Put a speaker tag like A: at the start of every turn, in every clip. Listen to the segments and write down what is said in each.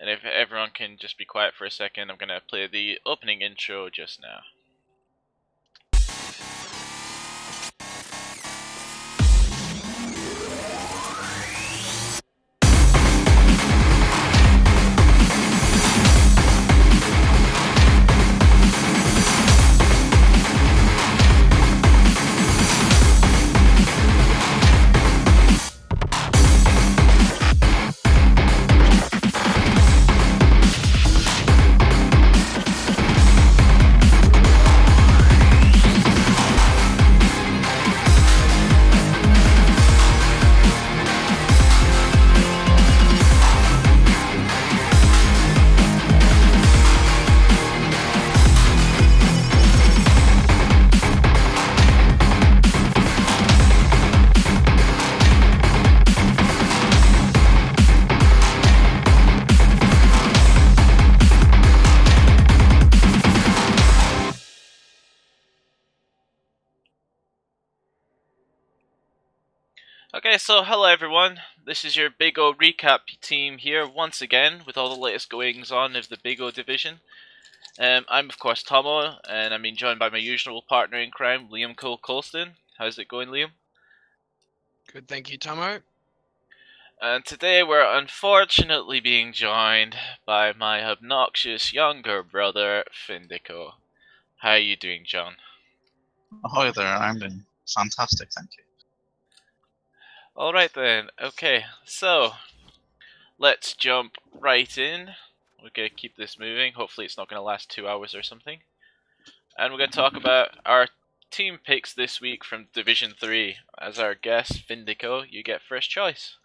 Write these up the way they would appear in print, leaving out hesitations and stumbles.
A: And if everyone can just be quiet for a second, I'm going to play the opening intro just now. Okay, so hello everyone. This is your Big O recap team here once again with all the latest goings on of the Big O division. I'm of course Tommo, and I'm being joined by my usual partner in crime, Liam Colston. How's it going, Liam?
B: Good, thank you, Tommo.
A: And today we're unfortunately being joined by my obnoxious younger brother, Findeco. How are you doing, John?
C: Hi there, I'm doing fantastic, thank you.
A: Alright then, okay, so let's jump right in. We're going to keep this moving. Hopefully it's not going to last 2 hours or something. And we're going to talk about our team picks this week from Division 3. As our guest, Findeco, you get first choice.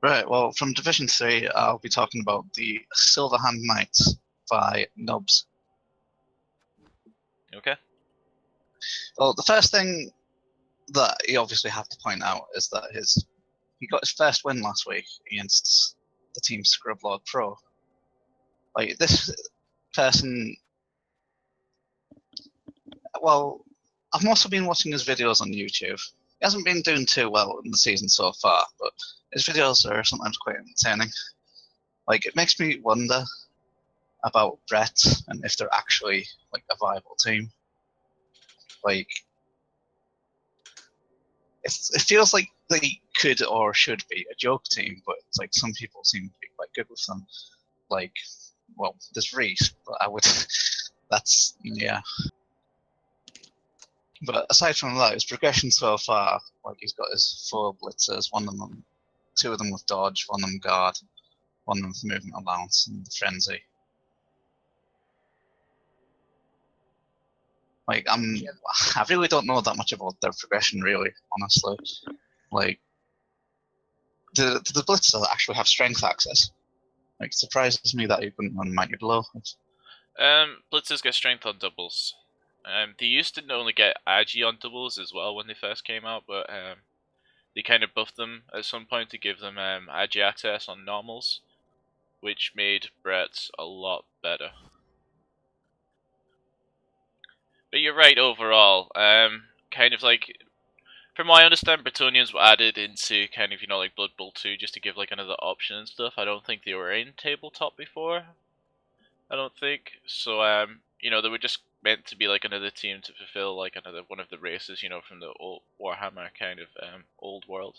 C: Right, well, from Division 3, I'll be talking about the Silverhand Knights by Nubs.
A: Okay.
C: Well, the first thing that you obviously have to point out is that he got his first win last week against the team Scrublord Pro. Like, this person, well, I've also been watching his videos on YouTube. He hasn't been doing too well in the season so far, but his videos are sometimes quite entertaining. Like, it makes me wonder about Brett and if they're actually like a viable team. Like, it feels like they could or should be a joke team, but it's like some people seem to be quite good with them. Like, well, there's Reese, but I would. That's yeah. But aside from that, his progression so far, like he's got his 4 blitzers, one of them, 2 of them with dodge, one of them guard, one of them with movement allowance and frenzy. Like I really don't know that much about their progression, really, honestly. Like, do the blitzers actually have strength access? Like, it surprises me that he couldn't run Mighty Blow.
A: Blitzers get strength on doubles. They used to only get Agi on doubles as well when they first came out, but they kind of buffed them at some point to give them Agi access on normals, which made Brett's a lot better. But you're right overall. Kind of like, from what I understand, Bretonians were added into kind of, like Blood Bowl 2 just to give like another option and stuff. I don't think they were in tabletop before. I don't think. So, they were just meant to be like another team to fulfill like another one of the races, from the old Warhammer kind of old world.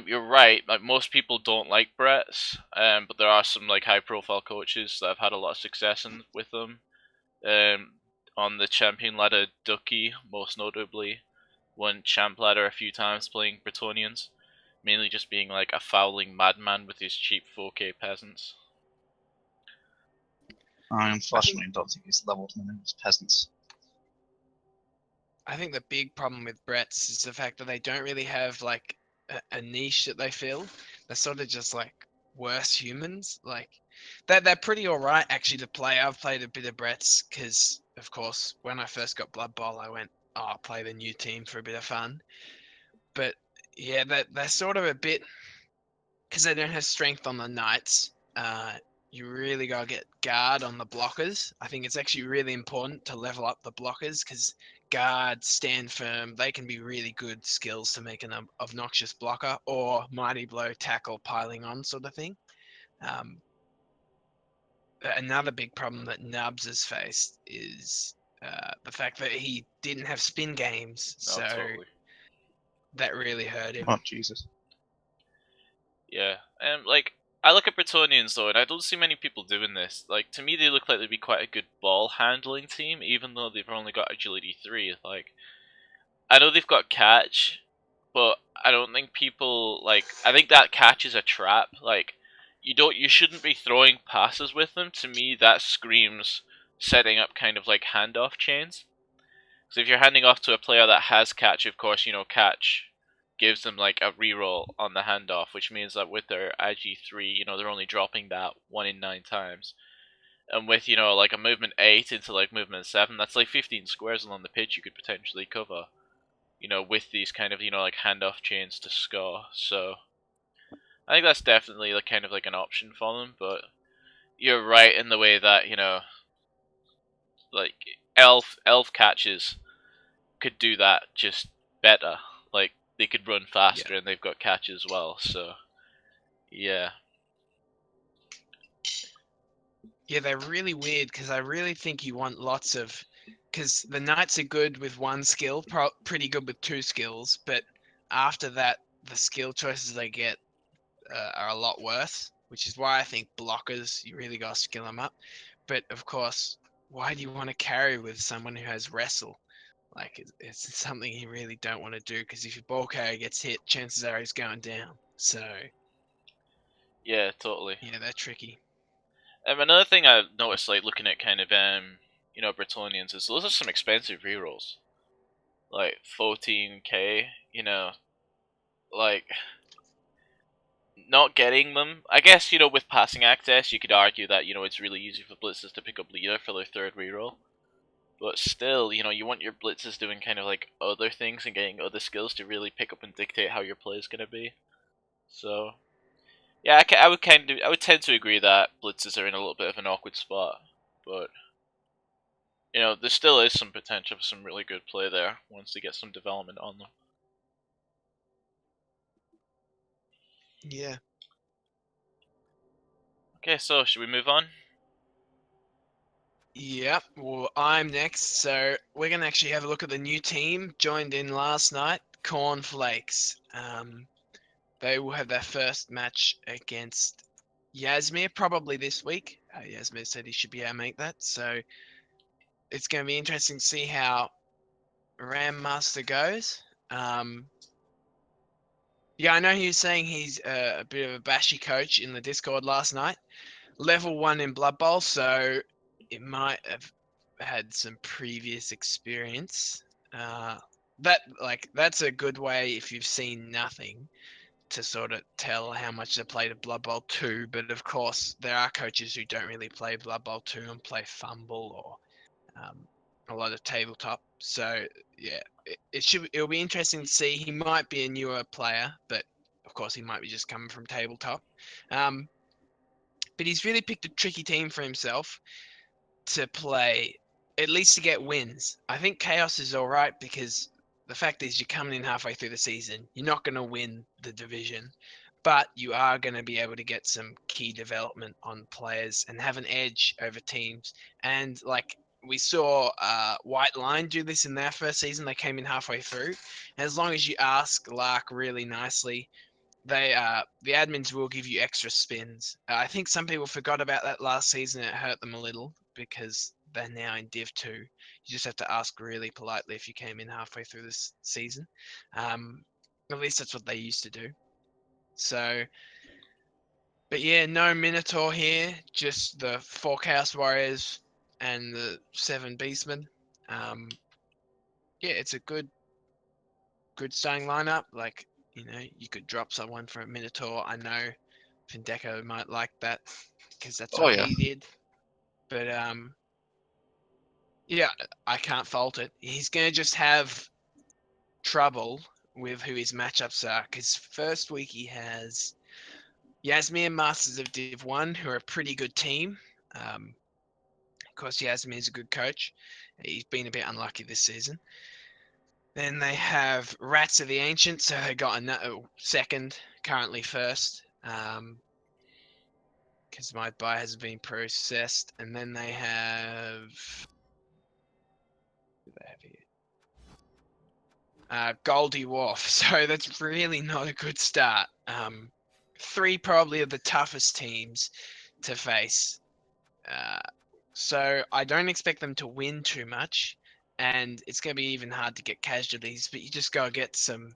A: You're right. Like most people don't like Bretts, but there are some like high-profile coaches that have had a lot of success with them. On the champion ladder, Ducky most notably won champ ladder a few times playing Bretonians, mainly just being like a fouling madman with his cheap 4K peasants.
C: I unfortunately don't think he's leveled many of his peasants.
B: I think the big problem with Brett's is the fact that they don't really have like a niche that they fill. They're sort of just like worse humans. Like they're pretty alright actually to play. I've played a bit of Brett's because, of course, when I first got Blood Bowl, I went, I'll play the new team for a bit of fun. But yeah, they're sort of a bit, because they don't have strength on the knights. you really gotta get guard on the blockers. I think it's actually really important to level up the blockers because guard, stand firm, they can be really good skills to make an obnoxious blocker or mighty blow, tackle, piling on sort of thing. Another big problem that Nubs has faced is the fact that he didn't have spin games,
A: No,
B: so
A: totally.
B: that really hurt him.
C: Oh Jesus!
A: Yeah, and like I look at Bretonians though, and I don't see many people doing this. Like to me, they look like they'd be quite a good ball handling team, even though they've only got agility 3. Like I know they've got catch, but I don't think people like. I think that catch is a trap. Like you shouldn't be throwing passes with them. To me, that screams setting up kind of like handoff chains. So if you're handing off to a player that has catch, of course, catch gives them like a reroll on the handoff, which means that with their Agi 3, they're only dropping that 1 in 9 times. And with, like a movement 8 into like movement 7, that's like 15 squares along the pitch you could potentially cover, with these kind of, like handoff chains to score. So I think that's definitely like kind of like an option for them, but you're right in the way that, like elf catches could do that just better. Like they could run faster and they've got catch as well. So yeah.
B: Yeah, they're really weird because I really think you want lots of. Because the Knights are good with one skill, pretty good with 2 skills, but after that, the skill choices they get are a lot worse, which is why I think blockers, you really got to skill them up. But of course, why do you want to carry with someone who has wrestle? Like, it's something you really don't want to do because if your ball carrier gets hit, chances are he's going down. So,
A: Yeah, totally.
B: yeah, they're tricky.
A: Another thing I've noticed, like looking at kind of Bretonians, is those are some expensive rerolls. Like 14k, like not getting them. I guess, with passing access, you could argue that, it's really easy for blitzers to pick up leader for their third reroll. But still, you want your blitzers doing kind of like other things and getting other skills to really pick up and dictate how your play is going to be. So, yeah, I would tend to agree that blitzers are in a little bit of an awkward spot, but there still is some potential for some really good play there once they get some development on them.
B: Yeah.
A: Okay, so should we move on?
B: Yep. Well, I'm next. So we're gonna actually have a look at the new team joined in last night, Cornflakes. They will have their first match against Yasmir probably this week. Yasmir said he should be able to make that, so it's going to be interesting to see how Ram Master goes. Yeah, I know he was saying he's a bit of a bashy coach in the Discord last night. Level 1 in Blood Bowl, so it might have had some previous experience. That's a good way if you've seen nothing to sort of tell how much they played at Blood Bowl 2, but of course there are coaches who don't really play Blood Bowl 2 and play Fumble or a lot of tabletop. So yeah, it'll be interesting to see. He might be a newer player, but of course he might be just coming from tabletop. But he's really picked a tricky team for himself to play, at least to get wins. I think Chaos is all right because the fact is you're coming in halfway through the season. You're not going to win the division, but you are going to be able to get some key development on players and have an edge over teams. And like we saw White Line do this in their first season, they came in halfway through. And as long as you ask Lark really nicely, the admins will give you extra spins. I think some people forgot about that last season. It hurt them a little because they're now in Div 2. You just have to ask really politely if you came in halfway through this season. At least that's what they used to do. So, but yeah, no Minotaur here, just the 4 Chaos Warriors and the 7 Beastmen. Yeah, it's a good starting lineup. Like, you could drop someone for a Minotaur. I know Findeco might like that because that's
C: Oh
B: what
C: yeah.
B: he did. But yeah, I can't fault it. He's gonna just have trouble with who his matchups are because first week he has Yasmi and Masters of Div 1, who are a pretty good team. Of course, Yasmi is a good coach. He's been a bit unlucky this season. Then they have Rats of the Ancients, so they got a second, currently first, because my buy has been processed. And then they have, who do they have here? Goldie Wharf. So that's really not a good start. Three probably of the toughest teams to face. So I don't expect them to win too much, and it's going to be even hard to get casualties. But you just gotta get some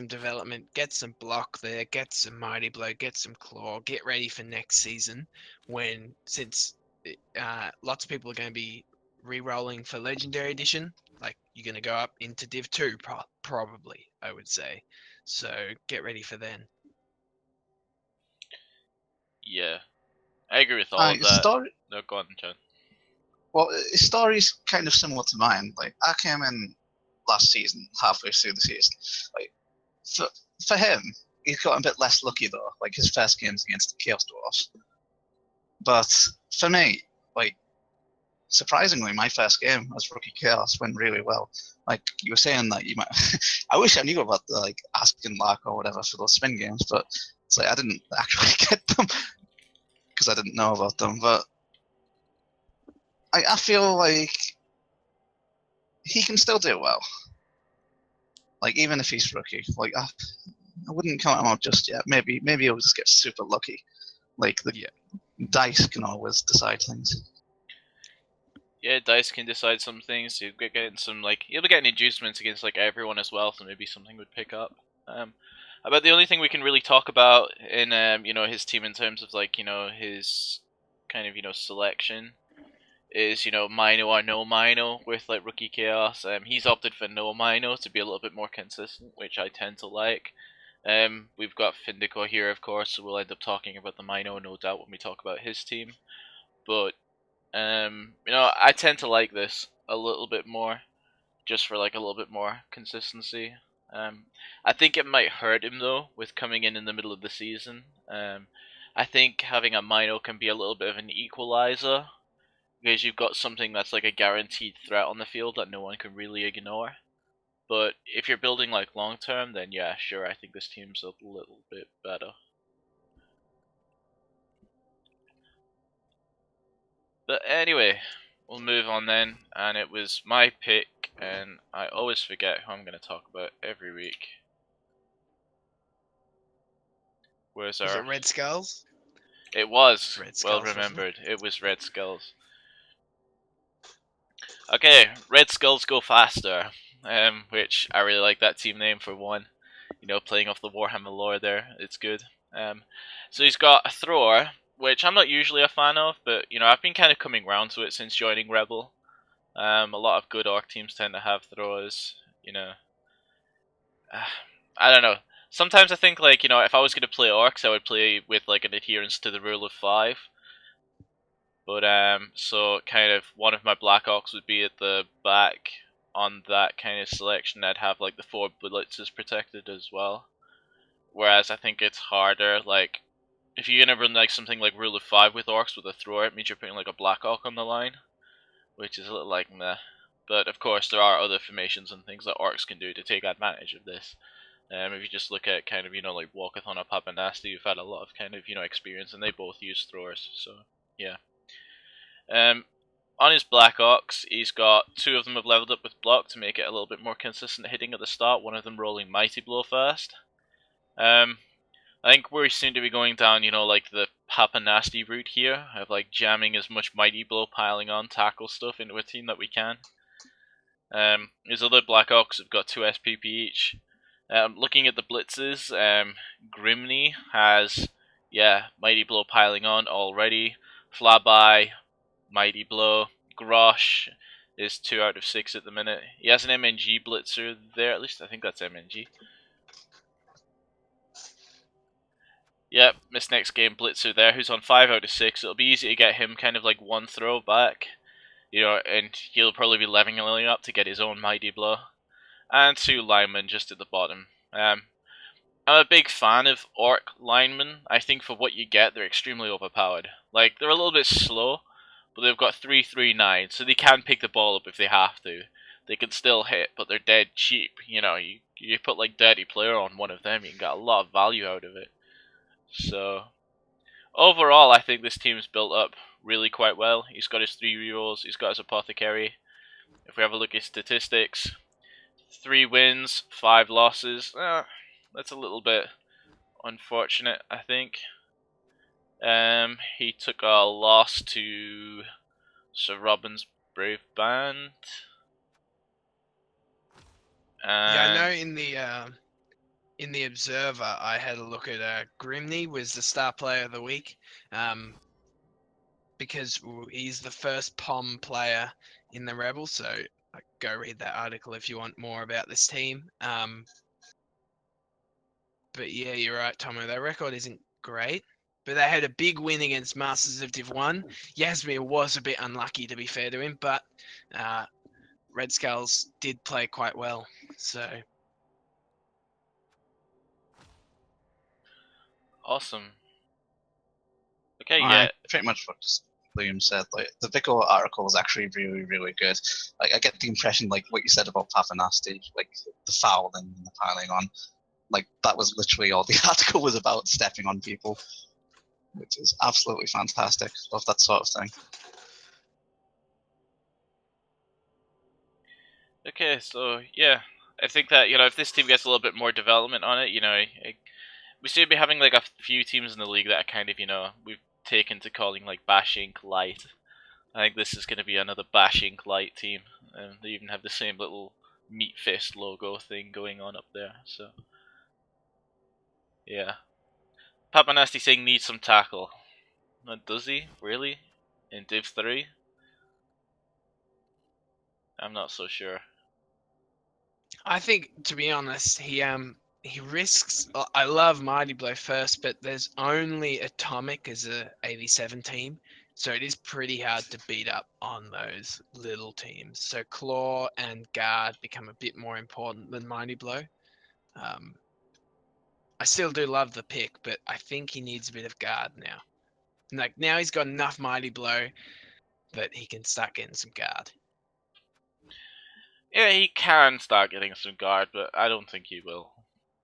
B: development, get some block there, get some mighty blow, get some claw, get ready for next season. Since lots of people are going to be re-rolling for Legendary Edition, like you're going to go up into Div 2 probably, I would say. So get ready for then.
A: Yeah, I agree with all of
C: His
A: that.
C: story,
A: No, go on, John.
C: well, his story's kind of similar to mine. Like, I came in last season, halfway through the season. Like, for him, he's got a bit less lucky though. Like his first game's against the Chaos Dwarfs. But for me, like, surprisingly, my first game as Rookie Chaos went really well. Like you were saying that you might, I wish I knew about the like Asking Lark or whatever for those spin games, but it's like I didn't actually get them because I didn't know about them. But I feel like he can still do well. Like even if he's rookie, like I wouldn't count him out just yet. Maybe he'll just get super lucky. Like the dice can always decide things.
A: Yeah, dice can decide some things. You'll be getting some you'll be getting inducements against like everyone as well, so maybe something would pick up. About the only thing we can really talk about in his team in terms of his kind of selection is Mino or no Mino with like Rookie Chaos. He's opted for no Mino to be a little bit more consistent, which I tend to like. We've got Findeco here, of course, so we'll end up talking about the Mino no doubt when we talk about his team. But I tend to like this a little bit more, just for like a little bit more consistency. I think it might hurt him though with coming in the middle of the season. I think having a Mino can be a little bit of an equalizer because you've got something that's like a guaranteed threat on the field that no one can really ignore. But if you're building like long term, then yeah, sure, I think this team's a little bit better. But anyway, we'll move on then, and it was my pick, and I always forget who I'm going to talk about every week. Where's
B: Was
A: our...
B: it Red Skulls?
A: It was,
B: Red
A: well
B: Skulls,
A: remembered, it was Red Skulls. Okay, Red Skulls Go Faster, which I really like that team name for one. Playing off the Warhammer lore there, it's good. So he's got a thrower, which I'm not usually a fan of, but I've been kind of coming round to it since joining ReBBL. A lot of good orc teams tend to have throwers. I don't know. Sometimes I think if I was going to play orcs, I would play with like an adherence to the rule of 5. But so kind of one of my black orcs would be at the back on that kind of selection. I'd have like the 4 bullets as protected as well. Whereas I think it's harder, like, if you're gonna run like something like Rule of 5 with orcs with a thrower, it means you're putting like a black orc on the line, which is a little like meh. But of course, there are other formations and things that orcs can do to take advantage of this. If you just look at kind of like Walkathon or Papa Nasty, you've had a lot of kind of experience, and they both use throwers. So yeah. On his Black Ox, he's got 2 of them have leveled up with block to make it a little bit more consistent hitting at the start. One of them rolling Mighty Blow first. I think we're soon to be going down, like the Papa Nasty route here, of like jamming as much Mighty Blow, piling on tackle stuff into a team that we can. His other Black Ox have got 2 SPP each. Looking at the blitzes, Grimney has, Mighty Blow piling on already. Flyby, Mighty Blow. Grosh is 2 out of 6 at the minute. He has an MNG blitzer there, at least I think that's MNG. Yep, this next game blitzer there, who's on 5 out of 6. It'll be easy to get him kind of like 1 throw back. And he'll probably be leveling up to get his own Mighty Blow. And 2 linemen just at the bottom. I'm a big fan of Orc linemen. I think for what you get, they're extremely overpowered. Like, they're a little bit slow, but they've got 339, so they can pick the ball up if they have to. They can still hit, but they're dead cheap. You know, you put like Dirty Player on one of them, you can get a lot of value out of it. So, overall, I think this team's built up really quite well. He's got his 3 rerolls, he's got his Apothecary. If we have a look at statistics, 3 wins, 5 losses. That's a little bit unfortunate, I think. He took a loss to Sir Robin's Brave Band.
B: Yeah, I know
A: And
B: in the Observer, I had a look at Grimney was the star player of the week, because he's the first POM player in the Rebels. So go read that article if you want more about this team. But yeah, you're right, Tomo. Their record isn't great, but they had a big win against Masters of Div 1. Yasmir was a bit unlucky, to be fair to him, but Red Skulls did play quite well. So
A: awesome. Okay,
C: I
A: yeah.
C: pretty much what Liam said. Like the Vico article was actually really, really good. Like I get the impression, like what you said about Papa Nasty, like the fouling and the piling on, like that was literally all the article was about, stepping on people, which is absolutely fantastic. Love that sort of thing.
A: Okay, so yeah, I think that if this team gets a little bit more development on it, we seem to be having like a few teams in the league that are kind of we've taken to calling like Bash Inc. Light. I think this is going to be another Bash Inc. Light team, and they even have the same little meat fist logo thing going on up there. So yeah, Papa Nasty saying needs some tackle. Does he really in Div 3? I'm not so sure.
B: I think, to be honest, he risks. I love Mighty Blow first, but there's only Atomic as a 87 team, so it is pretty hard to beat up on those little teams. So Claw and Guard become a bit more important than Mighty Blow. I still do love the pick, but I think he needs a bit of Guard now. Like now he's got enough Mighty Blow that he can start getting some Guard.
A: Yeah, he can start getting some guard, but I don't think he will.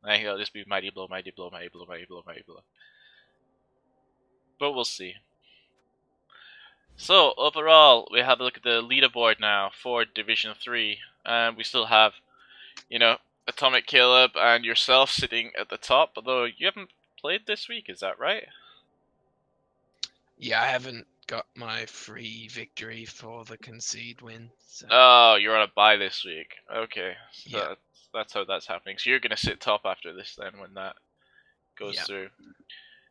A: I think it'll just be Mighty Blow, Mighty Blow, Mighty Blow, Mighty Blow, Mighty Blow. But we'll see. So, overall, we have a look at the leaderboard now for Division 3. And we still have, Atomic Caleb and yourself sitting at the top, although you haven't played this week, is that right?
B: Yeah, I haven't got my free victory for the concede win. So.
A: Oh, you're on a bye this week. Okay, so
B: Yeah.
A: that's how that's happening. So you're going to sit top after this then when that goes through.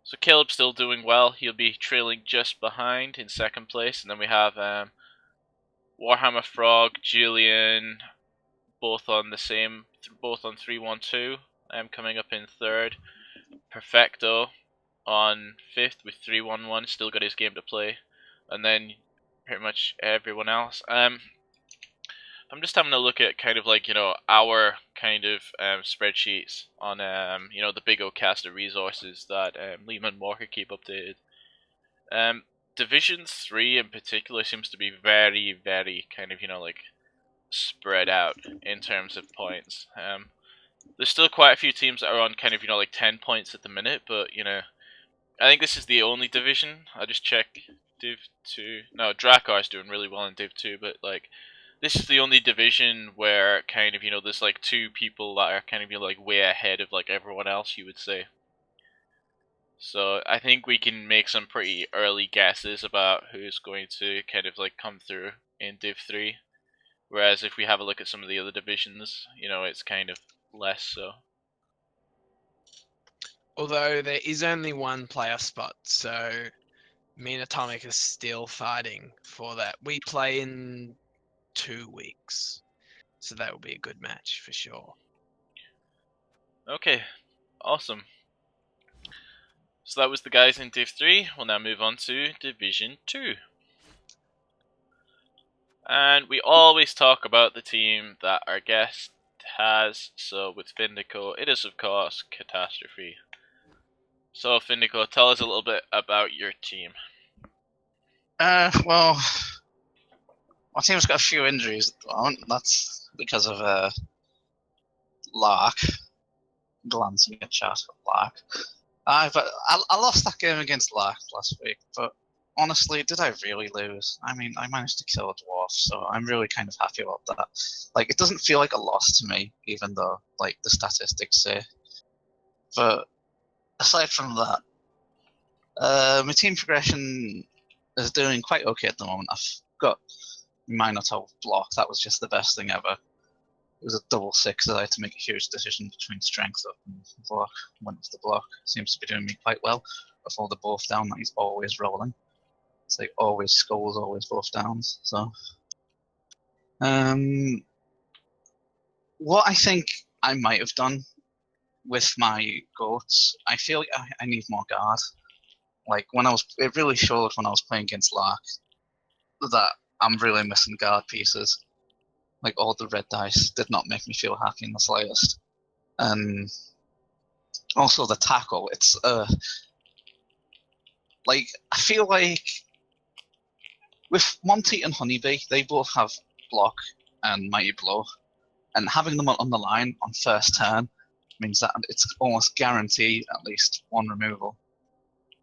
A: So Caleb's still doing well. He'll be trailing just behind in second place. And then we have Warhammer Frog, Julian, both on 312. Coming up in third. Perfecto on fifth with 311. Still got his game to play. And then pretty much everyone else. I'm just having a look at kind of like, our kind of spreadsheets on, the big Ocaster resources that Liam and Walker keep updated. Division 3 in particular seems to be very, very kind of, spread out in terms of points. There's still quite a few teams that are on kind of, 10 points at the minute, but, I think this is the only division. I just checked Div 2. No, Drakar's doing really well in Div 2, but, this is the only division where kind of, there's like 2 people that are kind of, way ahead of like everyone else, you would say. So I think we can make some pretty early guesses about who's going to kind of like come through in Div 3. Whereas if we have a look at some of the other divisions, it's kind of less so.
B: Although there is only one playoff spot, so me and Atomic are still fighting for that. We play in 2 weeks, so that will be a good match for sure.
A: Okay, awesome. So that was the guys in Div 3. We'll now move on to Division 2. And we always talk about the team that our guest has. So with Findeco, it is of course Catastrophe. So Findeco, tell us a little bit about your team.
C: Well, my team's got a few injuries at the moment. That's because of Lark. Glancing at chat of Lark. But I lost that game against Lark last week, but honestly, did I really lose? I mean, I managed to kill a dwarf, so I'm really kind of happy about that. Like, it doesn't feel like a loss to me, even though, like, the statistics say. But aside from that, my team progression is doing quite okay at the moment. I've got Minotaur block. That was just the best thing ever. It was a double six that I had to make a huge decision between strength up and block. Went with the block. Seems to be doing me quite well. Before the both down that he's always rolling. It's like always skulls, always both downs. So, what I think I might have done with my goats, I feel like I need more guard. Like it really showed when I was playing against Lark that I'm really missing guard pieces. Like all the red dice did not make me feel happy in the slightest. And also the tackle, it's like I feel like with Monty and Honeybee, they both have block and mighty blow, and having them on the line on first turn means that it's almost guaranteed at least one removal.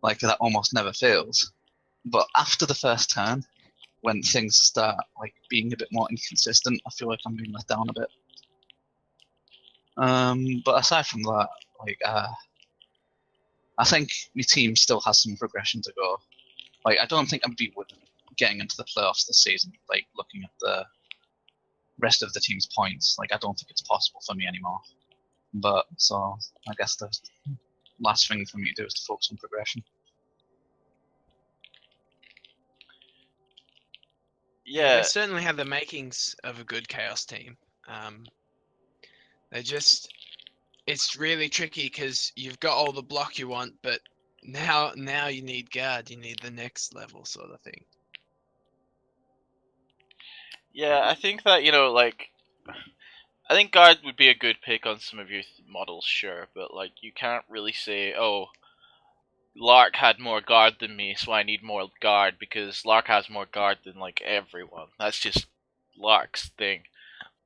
C: Like that almost never fails. But after the first turn, when things start like being a bit more inconsistent, I feel like I'm being let down a bit. But aside from that, like I think my team still has some progression to go. Like I don't think I'd be getting into the playoffs this season. Like looking at the rest of the team's points, like I don't think it's possible for me anymore. But so I guess the last thing for me to do is to focus on progression.
B: Yeah, they
A: Yeah,
B: certainly have the makings of a good chaos team. It's really tricky because you've got all the block you want, but now you need guard. You need the next level sort of thing.
A: yeah, I think that like I think guard would be a good pick on some of your models, sure, but like you can't really say, oh, Lark had more guard than me, so I need more guard because Lark has more guard than like everyone. That's just Lark's thing.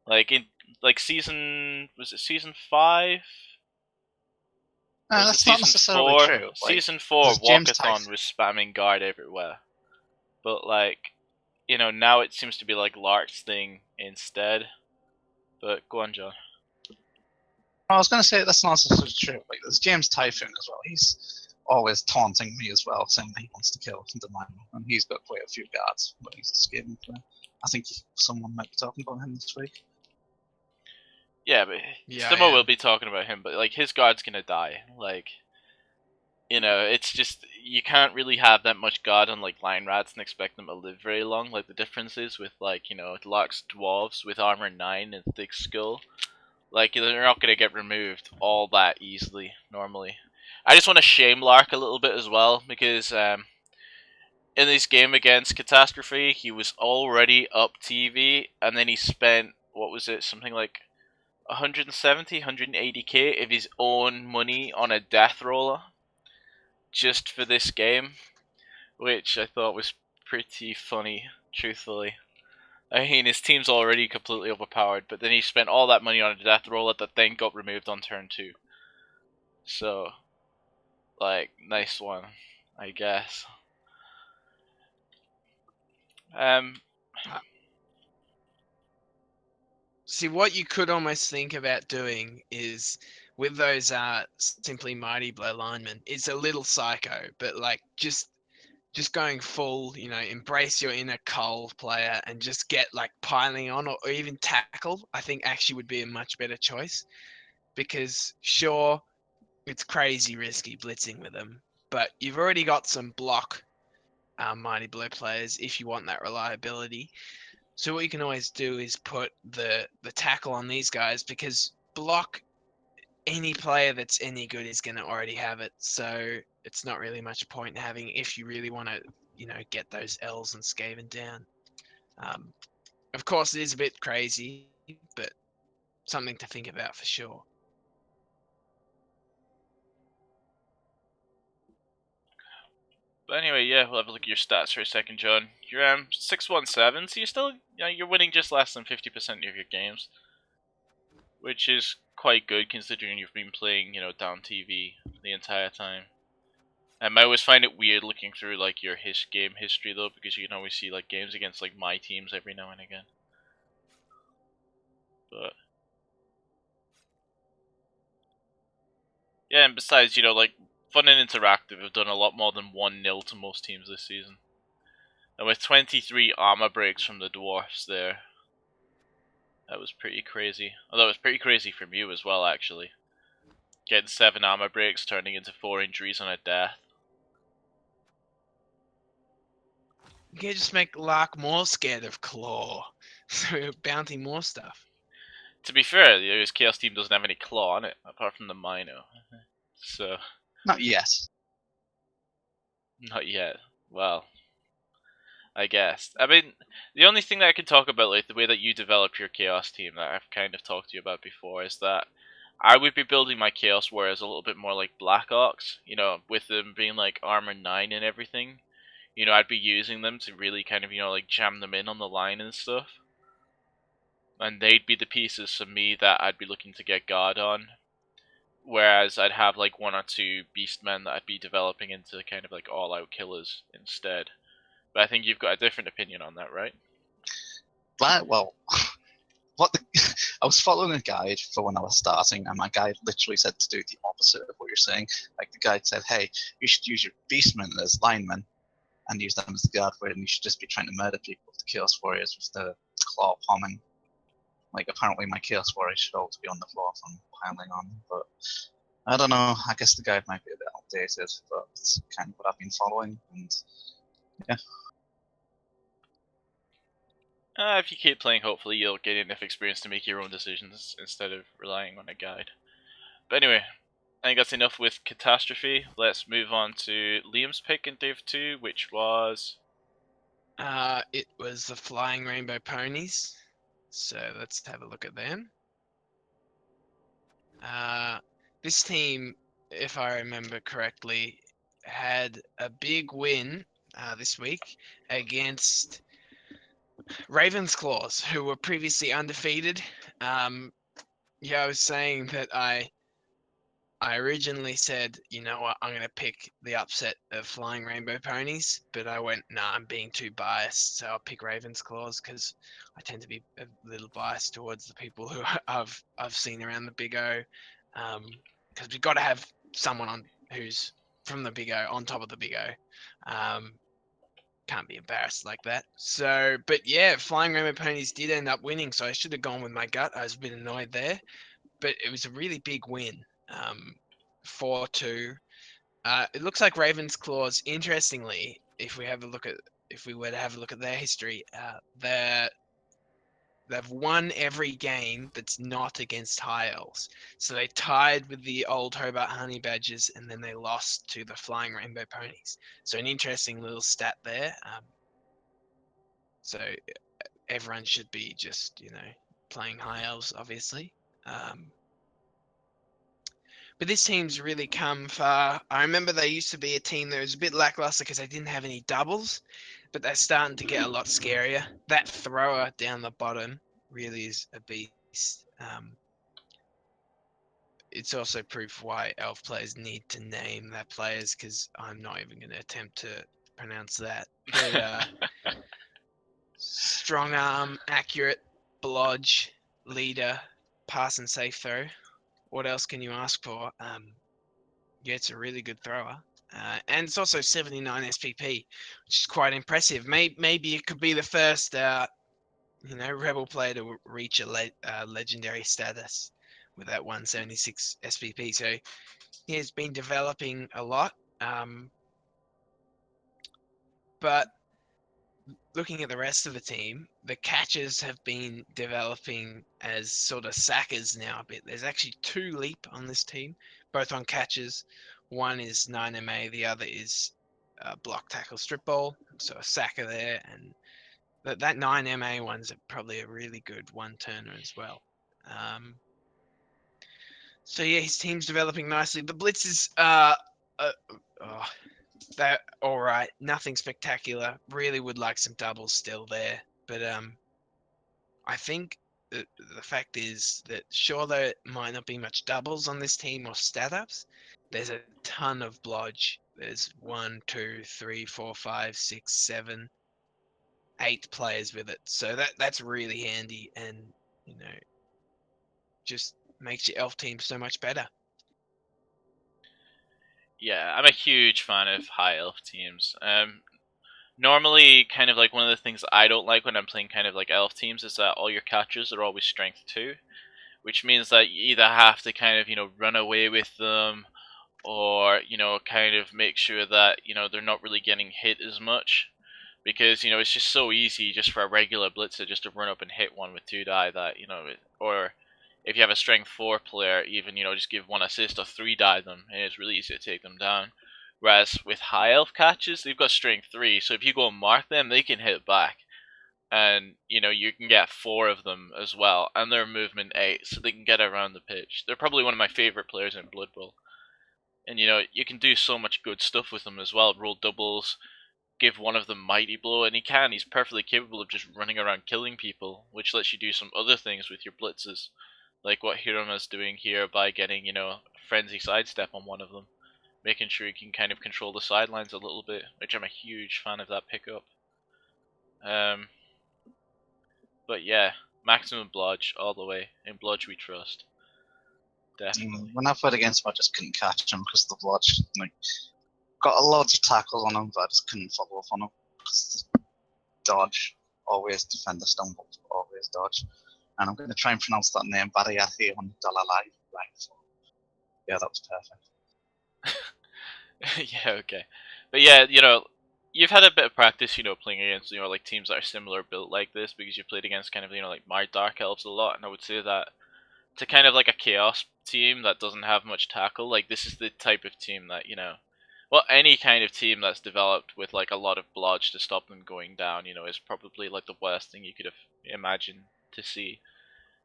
A: Like in season 5? Or was it
C: That's not
A: season
C: necessarily
A: 4?
C: true. Like
A: Season 4,
C: there's James
A: Walkathon
C: Tyson.
A: was spamming guard everywhere. But like, now it seems to be like Lark's thing instead. But go on, John.
C: I was going to say that's not necessarily true. Like there's James Typhoon as well. He's always taunting me as well, saying that he wants to kill Demand, and he's got quite a few guards, but he's just giving play. I think someone might be talking about him this week.
A: Yeah, but
B: Yeah,
A: Stimo will be talking about him, but like his guard's gonna die. Like, it's just you can't really have that much guard on like line rats and expect them to live very long. Like the difference is with like Lark's dwarves with armor 9 and thick skull. Like they're not gonna get removed all that easily normally. I just want to shame Lark a little bit as well because in this game against Catastrophe he was already up TV and then he spent what was it something like 170, 180k of his own money on a death roller just for this game, which I thought was pretty funny, truthfully. I mean, his team's already completely overpowered, but then he spent all that money on a death roller that then got removed on turn 2. So, like, nice one, I guess. Um,
B: See, what you could almost think about doing is with those simply mighty blow linemen, it's a little psycho, but like just going full, embrace your inner Coul player and just get like piling on or even tackle, I think actually would be a much better choice. Because sure, it's crazy risky blitzing with them, but you've already got some block mighty blow players if you want that reliability. So what you can always do is put the tackle on these guys because block any player that's any good is going to already have it. So it's not really much point having if you really want to, get those L's and Skaven down. Of course, it is a bit crazy, but something to think about for sure.
A: But anyway, yeah, we'll have a look at your stats for a second, John. You're 617, so you're still you're winning just less than 50% of your games, which is quite good considering you've been playing down TV the entire time. I always find it weird looking through like your game history though, because you can always see like games against like my teams every now and again. But yeah, and besides, like Fun and Interactive have done a lot more than 1-0 to most teams this season. And with 23 armor breaks from the dwarfs there, that was pretty crazy. Although it was pretty crazy from you as well, actually. Getting 7 armor breaks, turning into 4 injuries and a death.
B: You can just make Lark more scared of Claw, so we're bounty more stuff.
A: To be fair, his Chaos team doesn't have any claw on it, apart from the Mino. So,
C: Not yet.
A: not yet. Well, I guess. I mean, the only thing that I can talk about, like the way that you develop your Chaos team that I've kind of talked to you about before, is that I would be building my Chaos Warriors a little bit more like Black Ox, with them being like armor 9 and everything. I'd be using them to really kind of, like jam them in on the line and stuff. And they'd be the pieces for me that I'd be looking to get guard on. Whereas I'd have like 1 or 2 Beastmen that I'd be developing into kind of like all-out killers instead. But I think you've got a different opinion on that, right?
C: Well, I was following a guide for when I was starting, and my guide literally said to do the opposite of what you're saying. Like the guide said, hey, you should use your Beastmen as linemen and use them as the guard for it, and you should just be trying to murder people with the Chaos Warriors with the claw pomming. Like apparently my Chaos Warriors should always be on the floor from piling on, but I don't know. I guess the guide might be a bit outdated, but it's kind of what I've been following, and yeah.
A: If you keep playing, hopefully you'll get enough experience to make your own decisions instead of relying on a guide. But anyway, I think that's enough with Catastrophe. Let's move on to Liam's pick in Div 2, which was...
B: It was the Flying Rainbow Ponies. So let's have a look at them. This team, if I remember correctly, had a big win this week against Raven's Claws, who were previously undefeated. Yeah, I was saying that I originally said, you know what, I'm going to pick the upset of Flying Rainbow Ponies, but I went, nah, I'm being too biased, so I'll pick Raven's Claws because I tend to be a little biased towards the people who I've seen around the Big O, because we've got to have someone on who's from the Big O on top of the Big O. Can't be embarrassed like that. So, but yeah, Flying Rainbow Ponies did end up winning, so I should have gone with my gut. I was a bit annoyed there, but it was a really big win. 4-2. It looks like Raven's Claws. Interestingly, if we were to have a look at their history, they've won every game that's not against high elves. So they tied with the old Hobart Honey Badgers, and then they lost to the Flying Rainbow Ponies. So an interesting little stat there. So everyone should be just playing high elves, obviously. But this team's really come far. I remember they used to be a team that was a bit lackluster because they didn't have any doubles, but they're starting to get a lot scarier. That thrower down the bottom really is a beast. It's also proof why elf players need to name their players, because I'm not even going to attempt to pronounce that. But strong arm, accurate, blodge, leader, pass and safe throw. What else can you ask for? Yeah, it's a really good thrower. And it's also 79 SPP, which is quite impressive. Maybe it could be the first, Rebel player to reach a legendary status with that 176 SPP. So he has been developing a lot. But looking at the rest of the team, the catchers have been developing as sort of sackers now a bit. There's actually 2 leap on this team, both on catchers. One is 9MA, the other is block tackle strip ball, so a sacker there. And that 9MA one's probably a really good one-turner as well. So yeah, his team's developing nicely. The blitzes they're all right. Nothing spectacular. Really would like some doubles still there, but I think the fact is that sure there might not be much doubles on this team or stat ups. There's a ton of blodge. There's 1, 2, 3, 4, 5, 6, 7, 8 players with it. So that's really handy, and you know just makes your elf team so much better.
A: Yeah, I'm a huge fan of high elf teams. Normally, kind of like one of the things I don't like when I'm playing kind of like elf teams is that all your catchers are always strength 2, which means that you either have to kind of, run away with them, or, kind of make sure that, they're not really getting hit as much. Because, it's just so easy just for a regular blitzer just to run up and hit one with 2 die that, or if you have a strength 4 player, even, just give 1 assist or 3 die them, and it's really easy to take them down. Whereas with high elf catches, they've got strength 3, so if you go and mark them, they can hit back. And, you can get 4 of them as well, and they're movement 8, so they can get around the pitch. They're probably one of my favorite players in Blood Bowl. And, you can do so much good stuff with them as well. Roll doubles, give one of them Mighty Blow, and he's perfectly capable of just running around killing people, which lets you do some other things with your blitzes. Like what Hirama's doing here by getting, Frenzy Sidestep on one of them. Making sure you can kind of control the sidelines a little bit, which I'm a huge fan of that pickup. But yeah, maximum blodge all the way. In blodge we trust. Definitely.
C: When I played against him, I just couldn't catch him because the blodge. Got a lot of tackles on him, but I just couldn't follow up on him because the dodge, always defender stumble, always dodge. And I'm going to try and pronounce that name, Bariathi on Dalalai. Yeah, that was perfect.
A: Yeah, okay. But yeah, you've had a bit of practice, playing against, like teams that are similar built like this, because you played against kind of, like my Dark Elves a lot, and I would say that to kind of like a Chaos team that doesn't have much tackle, like this is the type of team that, well, any kind of team that's developed with like a lot of blodge to stop them going down, is probably like the worst thing you could have imagined to see.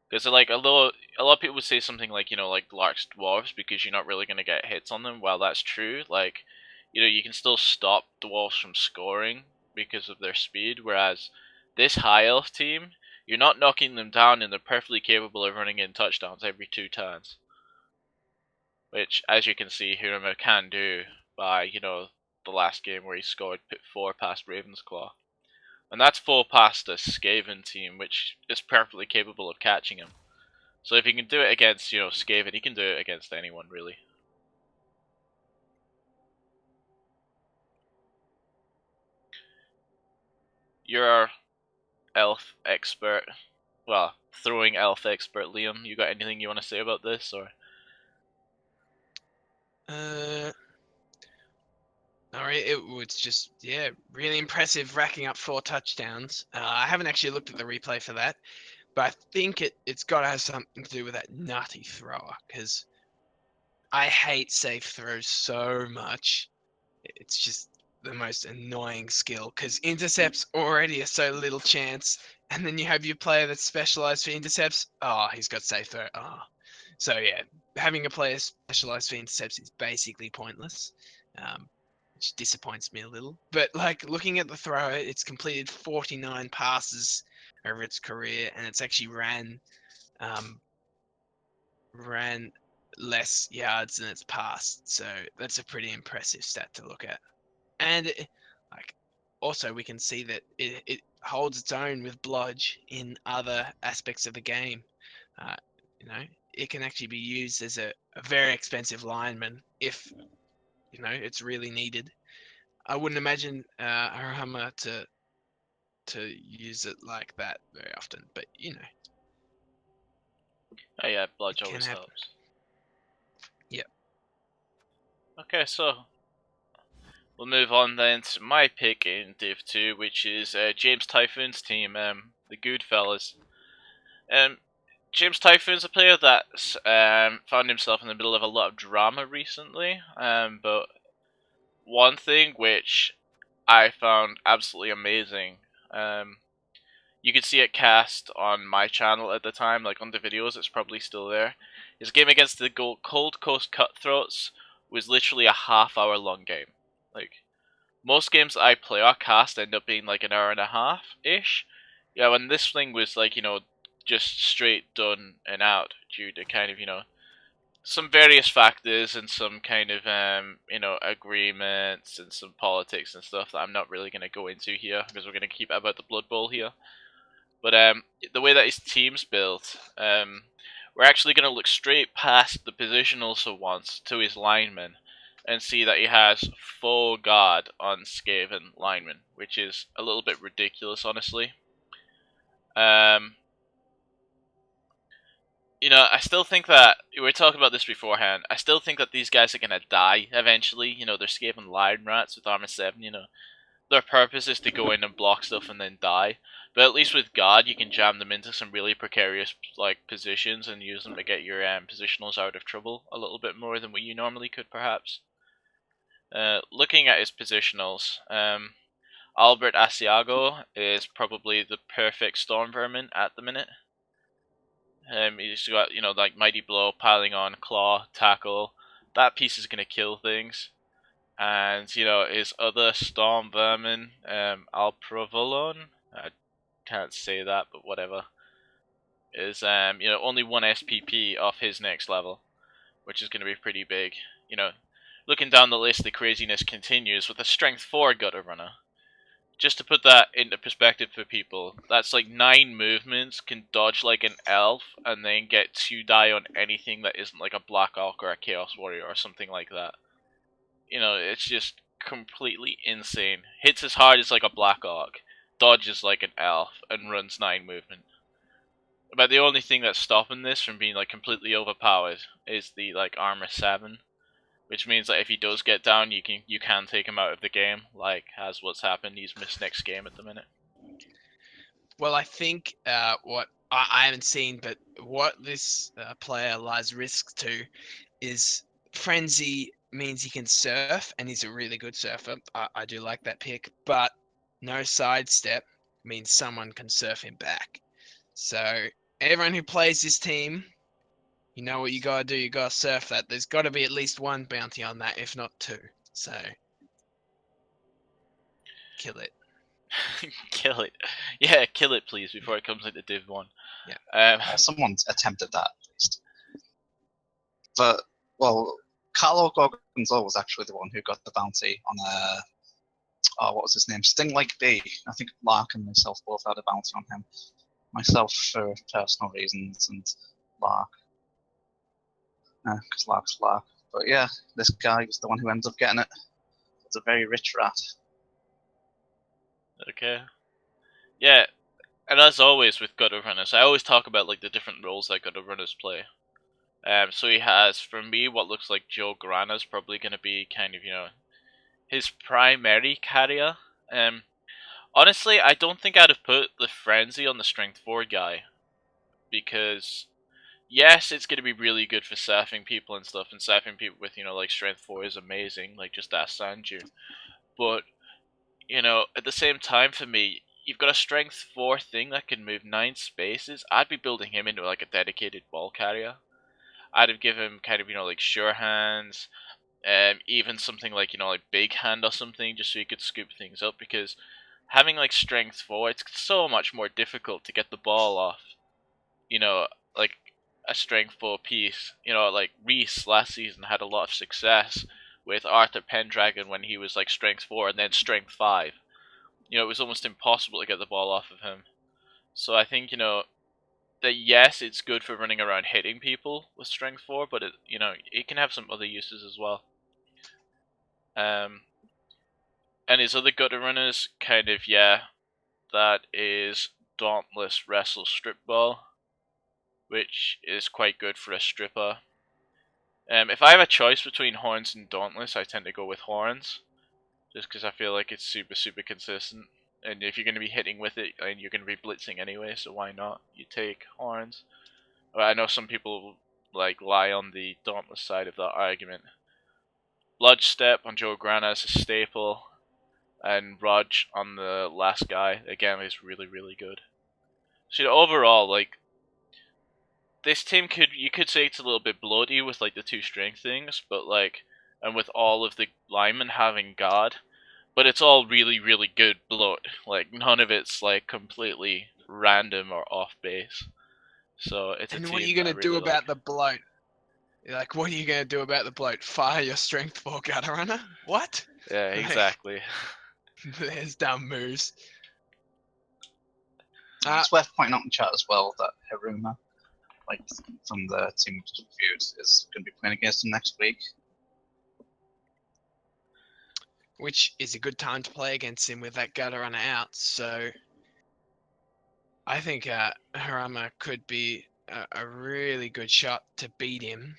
A: Because like a lot of people would say something like like Lark's dwarves because you're not really gonna get hits on them. While that's true, like you can still stop dwarves from scoring because of their speed. Whereas this high elf team, you're not knocking them down, and they're perfectly capable of running in touchdowns every 2 turns. Which, as you can see, Hirama can do by the last game where he scored 4 past Ravensclaw. And that's 4 past a Skaven team, which is perfectly capable of catching him. So if he can do it against, Skaven, he can do it against anyone, really. You're our elf expert. Well, throwing elf expert, Liam. You got anything you want to say about this, or?
B: Alright, it was just really impressive, racking up 4 touchdowns. I haven't actually looked at the replay for that, but I think it's got to have something to do with that nutty thrower, because I hate safe throws so much. It's just the most annoying skill, because intercepts already are so little chance, and then you have your player that's specialized for intercepts. Oh, he's got safe throw. Oh. So yeah, having a player specialized for intercepts is basically pointless, which disappoints me a little. But like looking at the throw, it's completed 49 passes over its career, and it's actually ran less yards than it's passed. So that's a pretty impressive stat to look at. And like also we can see that it holds its own with blodge in other aspects of the game. Uh, it can actually be used as a very expensive lineman if it's really needed. I wouldn't imagine Harama to use it like that very often, but
A: Oh yeah, blodge
B: it can
A: always
B: happen.
A: helps.
B: Yep.
A: Okay, so we'll move on then to my pick in Div 2, which is James Typhoon's team, the Goodfellas. James Typhoon's a player that's found himself in the middle of a lot of drama recently, but one thing which I found absolutely amazing, you could see it cast on my channel at the time, like on the videos, it's probably still there. His game against the Cold Coast Cutthroats was literally a half-hour long game. Like, most games I play or cast end up being like an hour and a half-ish. Yeah, when this thing was like, just straight done and out due to kind of, some various factors and some kind of, agreements and some politics and stuff that I'm not really going to go into here because we're going to keep it about the Blood Bowl here. But the way that his team's built, we're actually going to look straight past the positionals for once to his linemen and see that he has full guard on Skaven linemen, which is a little bit ridiculous, honestly. I still think that we were talking about this beforehand. I still think that these guys are gonna die eventually. They're Skaven line rats with armor 7. Their purpose is to go in and block stuff and then die. But at least with God, you can jam them into some really precarious positions and use them to get your positionals out of trouble a little bit more than what you normally could, perhaps. Looking at his positionals, Albert Asiago is probably the perfect Storm Vermin at the minute. He's got, Mighty Blow, Piling On, Claw, Tackle. That piece is going to kill things. And, his other Storm Vermin, Alprovolon, I can't say that, but whatever, is, only 1 SPP off his next level, which is going to be pretty big. Looking down the list, the craziness continues with a Strength 4 Gutter Runner. Just to put that into perspective for people, that's like 9 movements, can dodge like an elf, and then get 2 die on anything that isn't like a Black Orc or a Chaos Warrior or something like that. It's just completely insane. Hits as hard as like a Black Orc, dodges like an elf, and runs 9 movement. But the only thing that's stopping this from being like completely overpowered is the like armor 7. Which means that if he does get down, you can take him out of the game, like as what's happened. He's missed next game at the minute.
B: Well, I think what I haven't seen, but what this player lies risk to is Frenzy means he can surf, and he's a really good surfer. I do like that pick, but no sidestep means someone can surf him back. So everyone who plays this team, you know what you gotta do. You gotta surf that. There's got to be at least 1 bounty on that, if not 2. So kill it.
A: Kill it. Yeah, kill it, please, before it comes into Div 1.
B: Yeah.
C: Someone's attempted that, at least. But, well, Carlo Gorgonzola was actually the one who got the bounty on what was his name? Sting Like Bee. I think Lark and myself both had a bounty on him. Myself for personal reasons, and Lark. Because Lark's Lark. But yeah, this guy was the one who ends up getting it. It's a very rich rat.
A: Okay. Yeah, and as always with Gutter Runners, I always talk about like the different roles that Gutter Runners play. So he has, for me, what looks like Joe Grana's probably going to be kind of, his primary carrier. Honestly, I don't think I'd have put the Frenzy on the Strength 4 guy. Because, yes, it's going to be really good for surfing people and stuff. And surfing people with, like Strength 4 is amazing. Like, just ask Sanju. But, at the same time, for me, you've got a Strength 4 thing that can move 9 spaces. I'd be building him into, like, a dedicated ball carrier. I'd have given him kind of, like Sure Hands, even something like, like Big Hand or something, just so you could scoop things up, because having like Strength 4, it's so much more difficult to get the ball off, like a Strength 4 piece. Like Reese last season had a lot of success with Arthur Pendragon when he was like Strength 4 and then Strength 5. It was almost impossible to get the ball off of him. So I think, that yes, it's good for running around hitting people with Strength 4, but it can have some other uses as well. And his other gutter runners, kind of, that is Dauntless Wrestle Strip Ball, which is quite good for a stripper. If I have a choice between Horns and Dauntless, I tend to go with Horns, just because I feel like it's super, super consistent. And if you're going to be hitting with it, and you're going to be blitzing anyway, so why not? You take Horns. I know some people like lie on the Dauntless side of that argument. Bludge Step on Joe Grana is a staple, and Rudge on the last guy again is really, really good. So overall, like this team you could say it's a little bit bloaty with like the 2 strength things, but like and with all of the linemen having God, but it's all really good bloat. Like none of it's like completely random or off base. So it's a
B: And what are you
A: team that I
B: gonna do
A: really like.
B: about the bloat? Like, what are you gonna do about the bloat? Fire your strength 4 gutter runner? What?
A: Yeah,
B: Like,
A: exactly.
B: there's dumb moves.
C: It's worth pointing out in chat as well that Hiruma, like from the team we just reviewed, is going to be playing against him next week.
B: Which is a good time to play against him with that gutter runner out. So I think Harama could be a really good shot to beat him.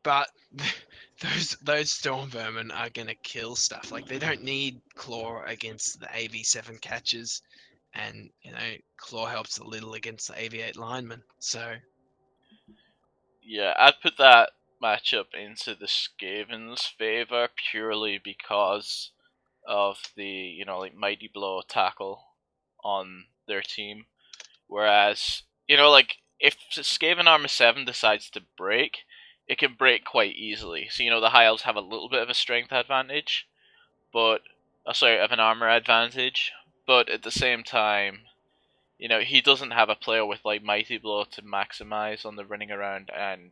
B: But those storm vermin are gonna kill stuff. Like they don't need claw against the AV7 catches, and claw helps a little against the AV8 lineman. So
A: Yeah, I'd put that matchup into the Skaven's favor purely because of the like mighty blow tackle on their team. Whereas like if Skaven Armor 7 decides to break, it can break quite easily. So the High Elves have a little bit of a strength advantage, but sorry, of an armor advantage. But at the same time, he doesn't have a player with like mighty blow to maximize on the running around and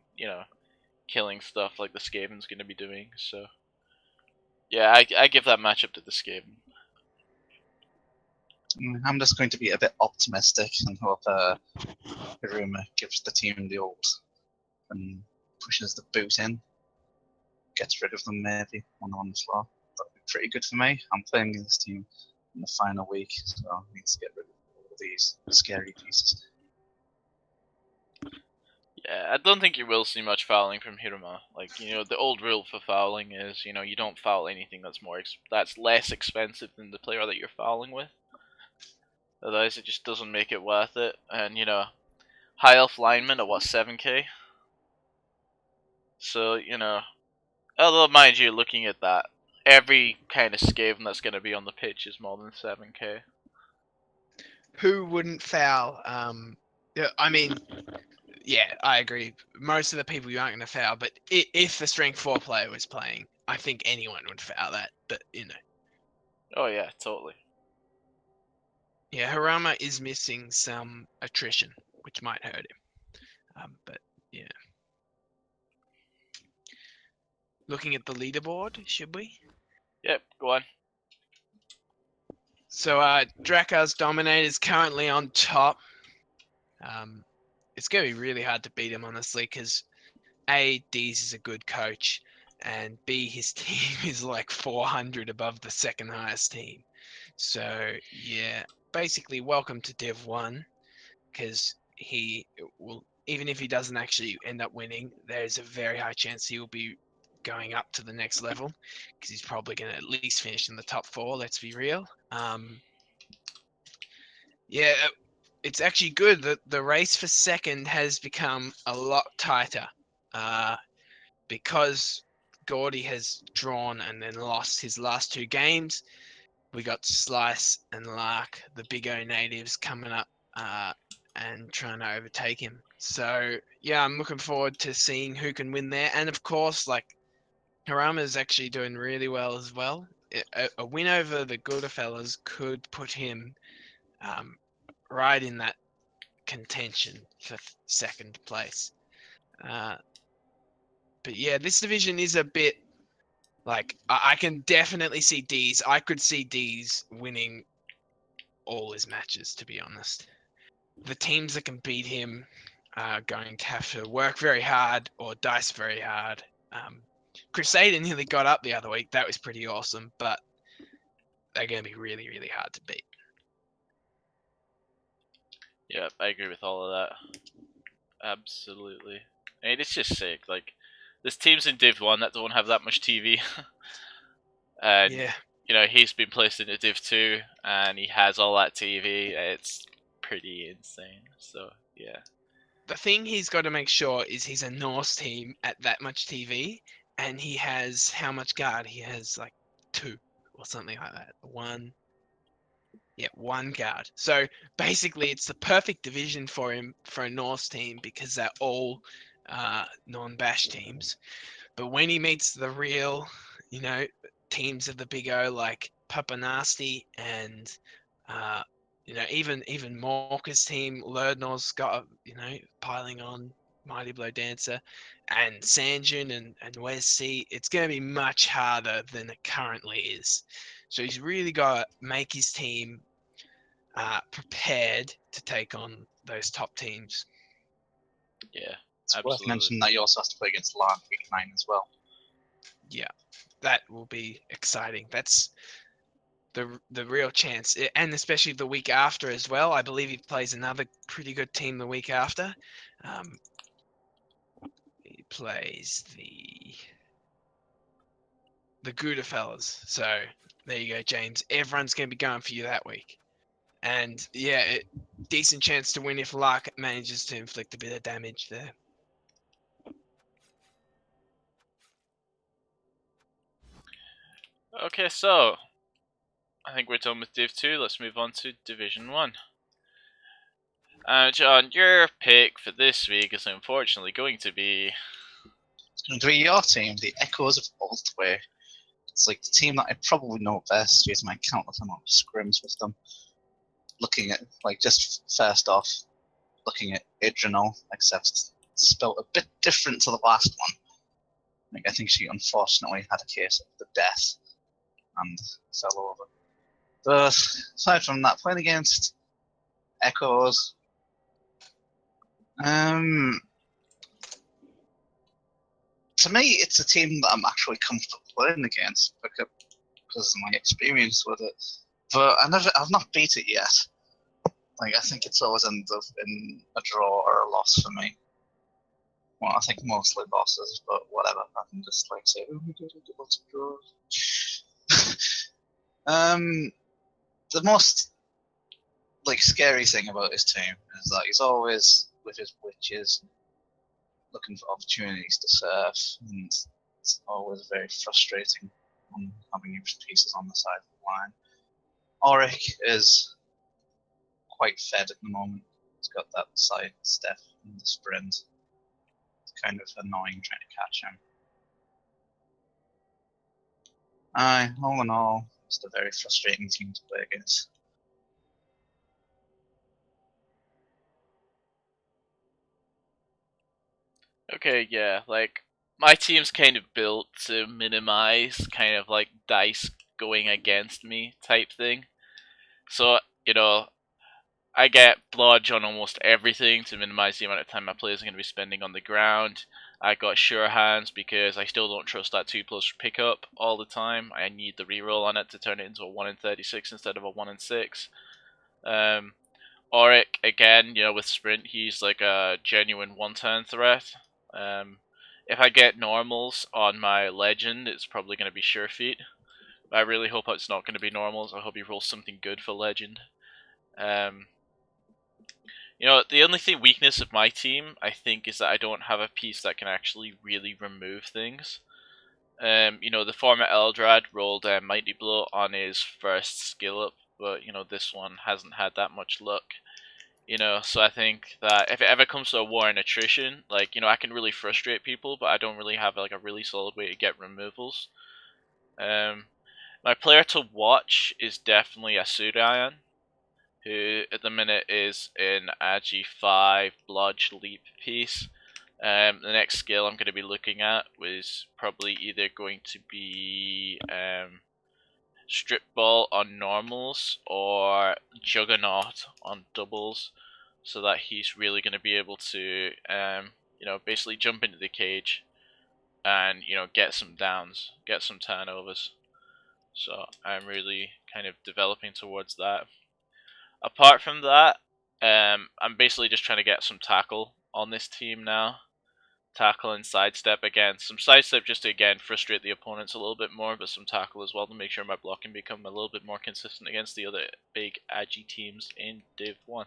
A: killing stuff like the Skaven's going to be doing. So yeah, I give that matchup to the Skaven.
C: I'm just going to be a bit optimistic and hope Hiruma gives the team the old and pushes the boot in, gets rid of them maybe on the floor. That'd be pretty good for me. I'm playing this team in the final week, so I need to get rid of all these scary pieces.
A: Yeah, I don't think you will see much fouling from Hiruma. Like, the old rule for fouling is, you don't foul anything that's less expensive than the player that you're fouling with. Otherwise, it just doesn't make it worth it. And, high elf lineman at what, 7k? So, although mind you, looking at that, every kind of Skaven that's going to be on the pitch is more than 7k.
B: who wouldn't foul? Yeah, I mean, yeah, I agree. Most of the people you aren't going to foul, but if the strength 4 player was playing, I think anyone would foul that. But
A: Oh yeah, totally.
B: yeah, Harama is missing some attrition, which might hurt him. But yeah, looking at the leaderboard, should we?
A: Yep, go on.
B: So Drakar's Dominate is currently on top. It's going to be really hard to beat him, honestly, because A, Dees is a good coach, and B, his team is like 400 above the second highest team. So yeah, basically welcome to Div 1, because he will, even if he doesn't actually end up winning, there's a very high chance he will be going up to the next level, because he's probably going to at least finish in the top 4, let's be real. Yeah, it's actually good that the race for second has become a lot tighter. Because Gordy has drawn and then lost his last 2 games, we got Slice and Lark, the Big O natives, coming up and trying to overtake him. So yeah, I'm looking forward to seeing who can win there. And of course, like Harama is actually doing really well as well. A win over the Gooderfellas could put him right in that contention for second place. But yeah, this division is a bit like I can definitely see D's. I could see D's winning all his matches, to be honest. The teams that can beat him are going to have to work very hard or dice very hard. Crusader nearly got up the other week. That was pretty awesome, but they're going to be really hard to beat.
A: Yep, I agree with all of that. Absolutely. I mean, it's just sick. Like, there's teams in Div 1 that don't have that much TV. And,
B: Yeah.
A: He's been placed into Div 2, and he has all that TV. It's pretty insane. So, yeah.
B: The thing he's got to make sure is he's a Norse team at that much TV, and he has how much guard? He has like 2 or something like that. 1, Yeah, 1 guard. So basically, it's the perfect division for him for a Norse team because they're all non-bash teams. But when he meets the real, teams of the Big O like Papa Nasty and even Morka's team, Lerdnor's got piling on Mighty Blow Dancer and Sanjin and Wes C, it's going to be much harder than it currently is. So he's really got to make his team prepared to take on those top teams.
A: Yeah,
C: It's worth
A: absolutely.
C: mentioning that you also have to play against Lark week 9 as well.
B: Yeah, that will be exciting. That's the real chance, and especially the week after as well. I believe he plays another pretty good team the week after. He plays the Gouda fellas. So there you go, James. Everyone's going to be going for you that week. And yeah, decent chance to win if Lark manages to inflict a bit of damage there.
A: Okay, so I think we're done with Div 2. Let's move on to Division 1. John, your pick for this week is unfortunately going to be...
C: It's going to be your team, the Echoes of Altway. It's like the team that I probably know best due to my countless amount of scrims with them. Looking at, just first off, looking at Adrenal, except spelled a bit different to the last one. I think she unfortunately had a case of the death and fell over. But aside from that, playing against Echoes, to me, it's a team that I'm actually comfortable playing against because of my experience with it. But I've not beat it yet. I think it's always ended up in a draw or a loss for me. Well, I think mostly losses, but whatever. I can just say, oh, we did lots of draws. The most scary thing about his team is that he's always with his witches looking for opportunities to surf, and it's always very frustrating on having pieces on the side of the line. Auric is quite fed at the moment. He's got that side step in the sprint. It's kind of annoying trying to catch him. All in all, it's a very frustrating team to play against.
A: Okay, yeah, my team's kind of built to minimize kind of dice going against me type thing. So, I get blodge on almost everything to minimize the amount of time my players are going to be spending on the ground. I got sure hands because I still don't trust that 2+ pickup all the time. I need the reroll on it to turn it into a 1 in 36 instead of a 1 in 6. Auric, again, with sprint, he's like a genuine one-turn threat. If I get normals on my legend, it's probably going to be sure feet. I really hope it's not going to be normals. I hope he rolls something good for legend. The only weakness of my team, I think, is that I don't have a piece that can actually really remove things. The former Eldrad rolled a Mighty Blow on his first skill up, but, this one hasn't had that much luck. So I think that if it ever comes to a war and attrition, I can really frustrate people, but I don't really have a really solid way to get removals. My player to watch is definitely a Surian, who at the minute is in Agi 5 Blodge Leap piece. The next skill I'm going to be looking at was probably either going to be Strip Ball on normals or Juggernaut on doubles, so that he's really going to be able to, basically jump into the cage and, get some downs, get some turnovers. So I'm really kind of developing towards that. Apart from that, I'm basically just trying to get some tackle on this team now. Tackle and sidestep again. Some sidestep just to again frustrate the opponents a little bit more, but some tackle as well to make sure my blocking become a little bit more consistent against the other big Agi teams in Div 1.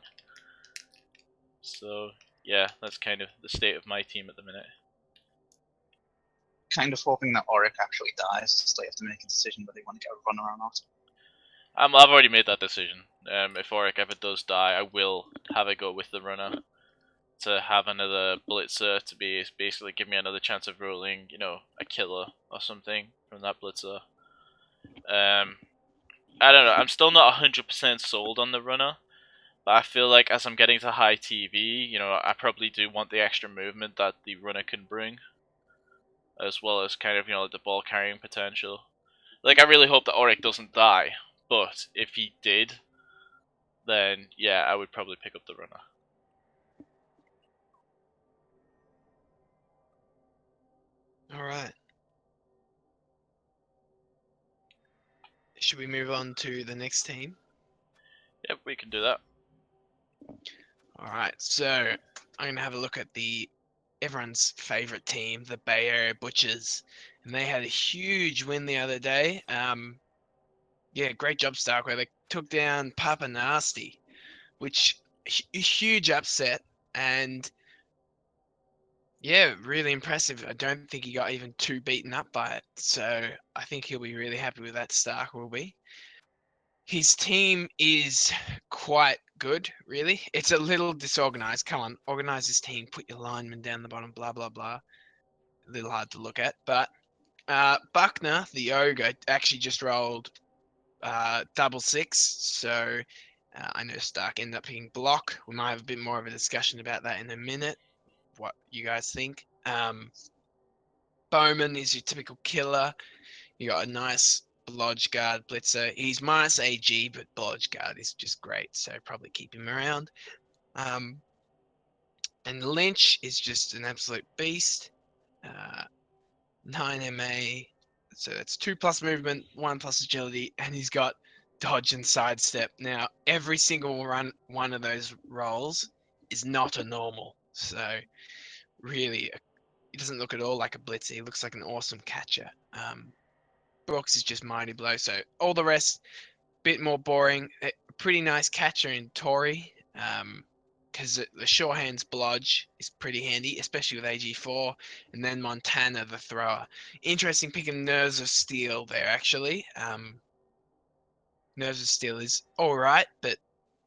A: So yeah, that's kind of the state of my team at the minute.
C: Kind of hoping that Auric actually dies, so they have to make a decision whether they want to get a runner or not.
A: I've already made that decision. If Auric ever does die, I will have a go with the runner to have another blitzer to be basically give me another chance of rolling, a killer or something from that blitzer. I don't know. I'm still not 100% sold on the runner, but I feel like as I'm getting to high TV, I probably do want the extra movement that the runner can bring, as well as kind of like the ball carrying potential. Like I really hope that Auric doesn't die, but if he did, then yeah, I would probably pick up the runner.
B: All right. Should we move on to the next team?
A: Yep, we can do that.
B: All right. So I'm gonna have a look at everyone's favorite team, the Bay Area Butchers, and they had a huge win the other day. Yeah, great job, Starkware. They took down Papa Nasty, which huge upset, and yeah, really impressive. I don't think he got even too beaten up by it, so I think he'll be really happy with that. Stark will be. His team is quite good, really. It's a little disorganized. Come on, organize this team. Put your linemen down the bottom. Blah blah blah. A little hard to look at, but Buckner, the ogre, actually just rolled double six. So I know Stark ended up picking block. We might have a bit more of a discussion about that in a minute. What you guys think? Bowman is your typical killer. You got a nice Blodge Guard blitzer. He's minus AG, but Blodge Guard is just great, so probably keep him around. And Lynch is just an absolute beast. 9 MA, so that's 2+ movement, 1+ agility, and he's got dodge and sidestep. Now, every single one of those rolls is not a normal, so really, he doesn't look at all like a blitzer. He looks like an awesome catcher. Brooks is just mighty blow, so all the rest, bit more boring. A pretty nice catcher in Tory, because the sure hands blodge is pretty handy, especially with AG4, and then Montana the thrower. Interesting picking Nerves of Steel there, actually. Nerves of Steel is all right, but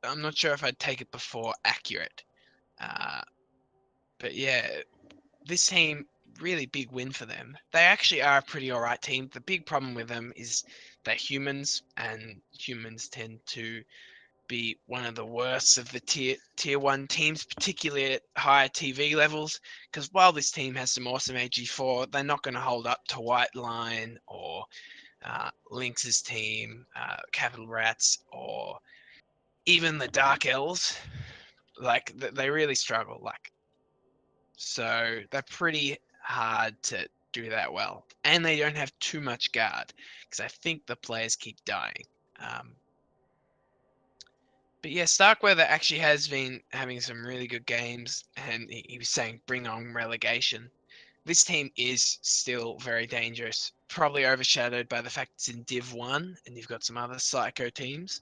B: I'm not sure if I'd take it before Accurate. But yeah, this team, really big win for them. They actually are a pretty all right team. The big problem with them is they're humans, and humans tend to be one of the worst of the tier 1 teams, particularly at higher TV levels. Because while this team has some awesome AG4, they're not going to hold up to White Line or Lynx's team, Capital Rats, or even the Dark Elves. Like they really struggle. So they're pretty hard to do that well, and they don't have too much guard because I think the players keep dying. But yeah, Starkweather actually has been having some really good games, and he was saying bring on relegation. This team is still very dangerous, probably overshadowed by the fact it's in Div 1 and you've got some other psycho teams.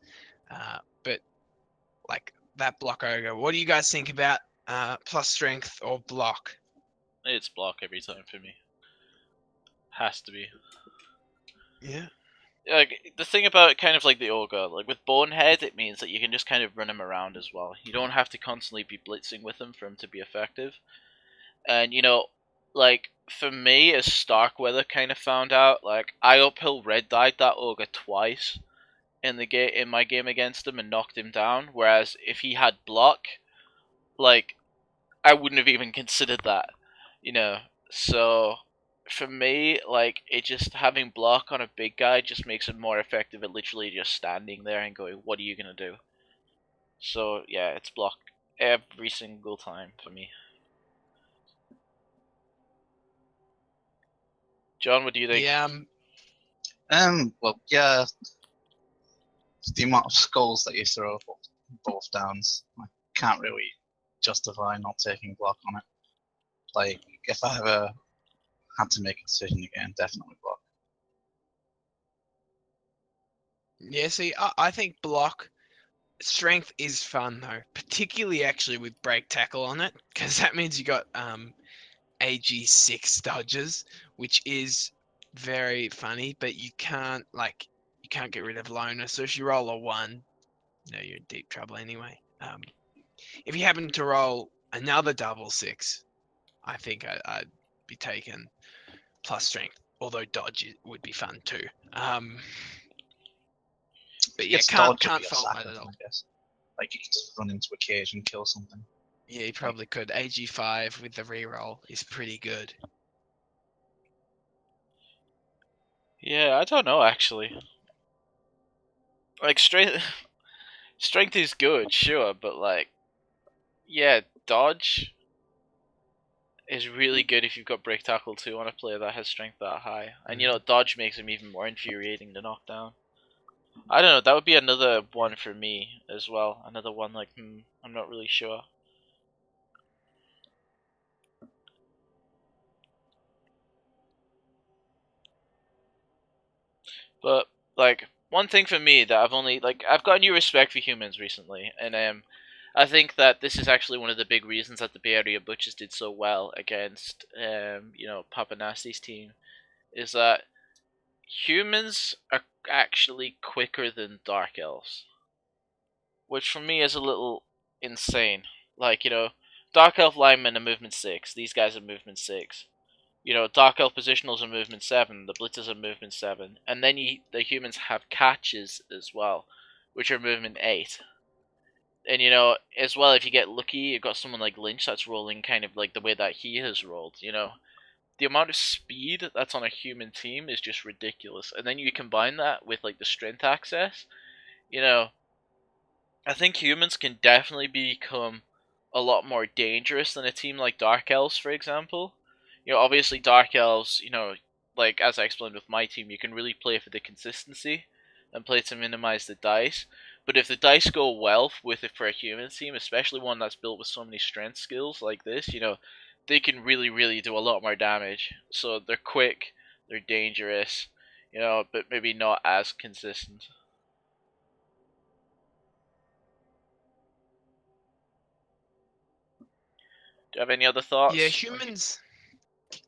B: But like that block ogre, what do you guys think about plus strength or block?
A: It's block every time for me. Has to be.
B: Yeah.
A: Like the thing about kind of like the ogre, like with Bonehead, it means that you can just kind of run him around as well. You don't have to constantly be blitzing with him for him to be effective. And like for me, as Starkweather kind of found out, like I uphill red died that ogre twice in my game against him and knocked him down. Whereas if he had block, like I wouldn't have even considered that, you know. So for me, like it just having block on a big guy just makes him more effective at literally just standing there and going, "What are you gonna do?" So yeah, it's block every single time for me. John, what do you think?
B: Yeah.
C: Well, yeah, the amount of skulls that you throw both downs, I can't really justify not taking block on it. Like, if I ever had to make a decision again, definitely block.
B: Yeah, see, I think block strength is fun though, particularly actually with break tackle on it, because that means you got AG6 dodges, which is very funny, but you can't can't get rid of loner. So if you roll a 1, you're in deep trouble anyway. If you happen to roll another double 6, I think I'd be taking plus strength. Although dodge would be fun too. But yeah,
C: It's
B: can't
C: dodge would be a
B: fault that
C: sacker,
B: at all.
C: I guess. Like you could just run into a cage and kill something.
B: Yeah, you probably could. AG5 with the reroll is pretty good.
A: Yeah, I don't know actually. Like strength is good, sure, but like, yeah, dodge is really good if you've got break tackle too on a player that has strength that high, and dodge makes him even more infuriating to knock down. I don't know. That would be another one for me as well. Another one like, I'm not really sure. But like one thing for me that I've got new respect for humans recently, and I think that this is actually one of the big reasons that the Bay Area Butchers did so well against Papa Nasty's team, is that humans are actually quicker than Dark Elves, which for me is a little insane. Like, Dark Elf linemen are movement 6, these guys are movement 6. Dark Elf positionals are movement 7, the Blitzers are movement 7, and then the humans have catches as well, which are movement 8. And, as well, if you get lucky, you've got someone like Lynch that's rolling kind of like the way that he has rolled, The amount of speed that's on a human team is just ridiculous. And then you combine that with, like, the strength access, I think humans can definitely become a lot more dangerous than a team like Dark Elves, for example. Obviously Dark Elves, like as I explained with my team, you can really play for the consistency and play to minimize the dice. But if the dice go well with it for a human team, especially one that's built with so many strength skills like this, they can really, really do a lot more damage. So they're quick, they're dangerous, but maybe not as consistent. Do you have any other
B: Yeah,
A: thoughts?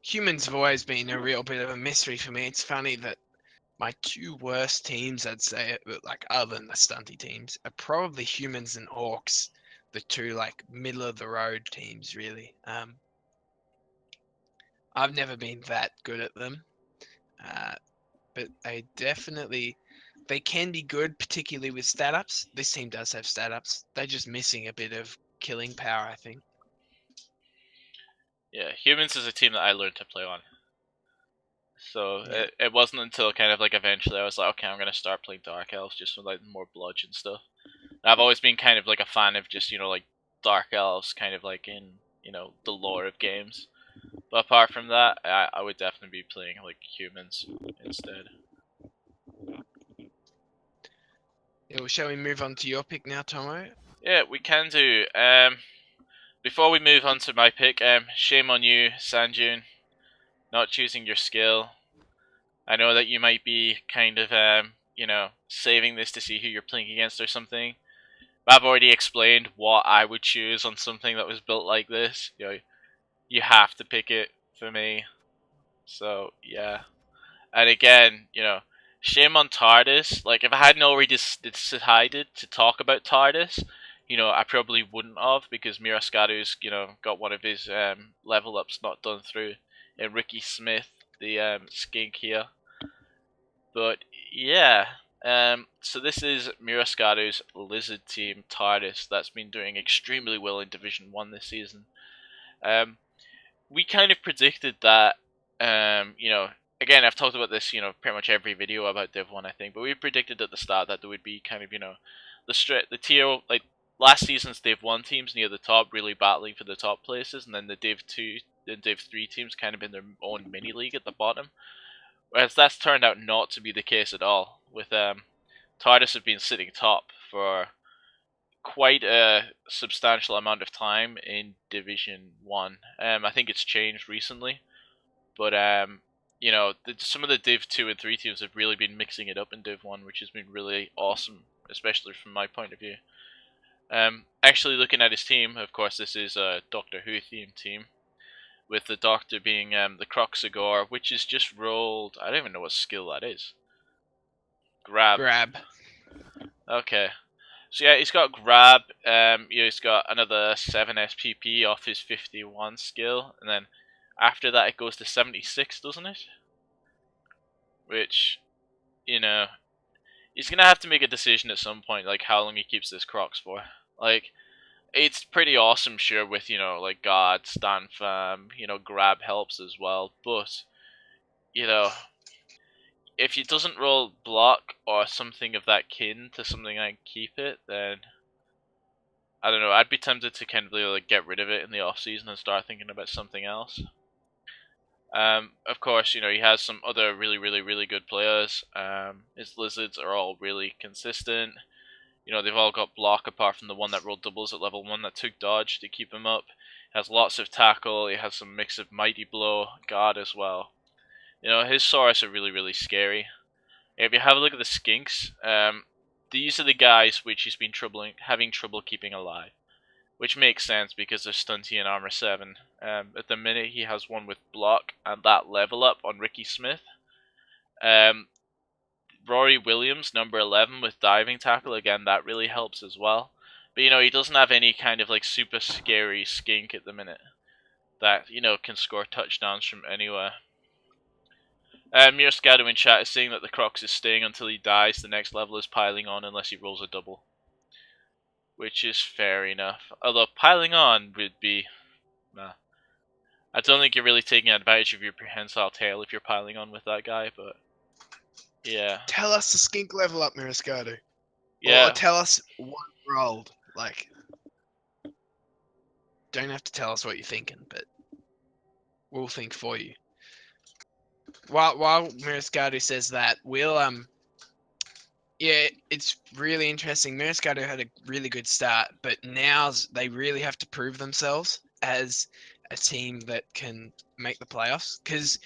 B: humans have always been a real bit of a mystery for me. It's funny that my 2 worst teams, I'd say, like other than the stunty teams, are probably humans and orcs, the 2 like middle of the road teams, really. I've never been that good at them, but they can be good, particularly with stat ups. This team does have stat ups. They're just missing a bit of killing power, I think.
A: Yeah, humans is a team that I learned to play on. So
B: Yeah.
A: it wasn't until kind of like eventually I was like, okay, I'm gonna start playing Dark Elves just with like more bludgeon stuff. And I've always been kind of like a fan of just like Dark Elves, kind of like in the lore of games. But apart from that, I would definitely be playing like humans instead.
B: Yeah, well, shall we move on to your pick now, Tomo?
A: Yeah, we can do. Before we move on to my pick, shame on you, Sanjun, not choosing your skill. I know that you might be kind of, saving this to see who you're playing against or something. But I've already explained what I would choose on something that was built like this. You have to pick it for me. So, yeah. And again, shame on TARDIS. Like, if I hadn't already decided to talk about TARDIS, I probably wouldn't have, because Miraskadu's, got one of his level ups not done through. And Ricky Smith, the skink here. But yeah, so this is Miraskadu's Lizard team TARDIS that's been doing extremely well in Division 1 this season. We kind of predicted that, again, I've talked about this, pretty much every video about Div 1, I think, but we predicted at the start that there would be kind of, the tier, like, last season's Div 1 teams near the top really battling for the top places, and then the Div 2 and Div 3 teams kind of in their own mini league at the bottom. Whereas that's turned out not to be the case at all, with TARDIS have been sitting top for quite a substantial amount of time in Division 1. I think it's changed recently, but some of the Div 2 and 3 teams have really been mixing it up in Div 1, which has been really awesome, especially from my point of view. Actually looking at his team, of course this is a Doctor Who themed team, with the Doctor being the Croxagore, which is just rolled. I don't even know what skill that is. Grab.
B: Grab.
A: Okay. So yeah, he's got grab. He's got another 7 SPP off his 51 skill, and then after that it goes to 76, doesn't it? Which, you know, he's gonna have to make a decision at some point, like how long he keeps this Crocs for. Like, it's pretty awesome, sure, with like God, stand firm, grab helps as well, but you know, if it doesn't roll block or something of that kin to something like keep it, then I don't know. I'd be tempted to kind of like get rid of it in the off season and start thinking about something else. Of course, he has some other really, really, really good players. His lizards are all really consistent. They've all got block apart from the one that rolled doubles at level 1 that took dodge to keep him up. He has lots of tackle. He has some mix of mighty blow, guard as well. His Saurus are really, really scary. If you have a look at the skinks, these are the guys which he's been having trouble keeping alive. Which makes sense because they're stunty and armor 7. At the minute he has one with block and that level up on Ricky Smith. Rory Williams, number 11 with diving tackle, again that really helps as well. But he doesn't have any kind of like super scary skink at the minute that can score touchdowns from anywhere. Murscato in chat is saying that the Crocs is staying until he dies. The next level is piling on unless he rolls a double, which is fair enough. Although piling on would be, nah. I don't think you're really taking advantage of your prehensile tail if you're piling on with that guy, but yeah.
B: Tell us the skink level up, Miriscado.
A: Yeah.
B: Or tell us what rolled. Like, don't have to tell us what you're thinking, but we'll think for you. While Miriscado says that, we'll yeah, it's really interesting. Miriscado had a really good start, but now they really have to prove themselves as a team that can make the playoffs. Because,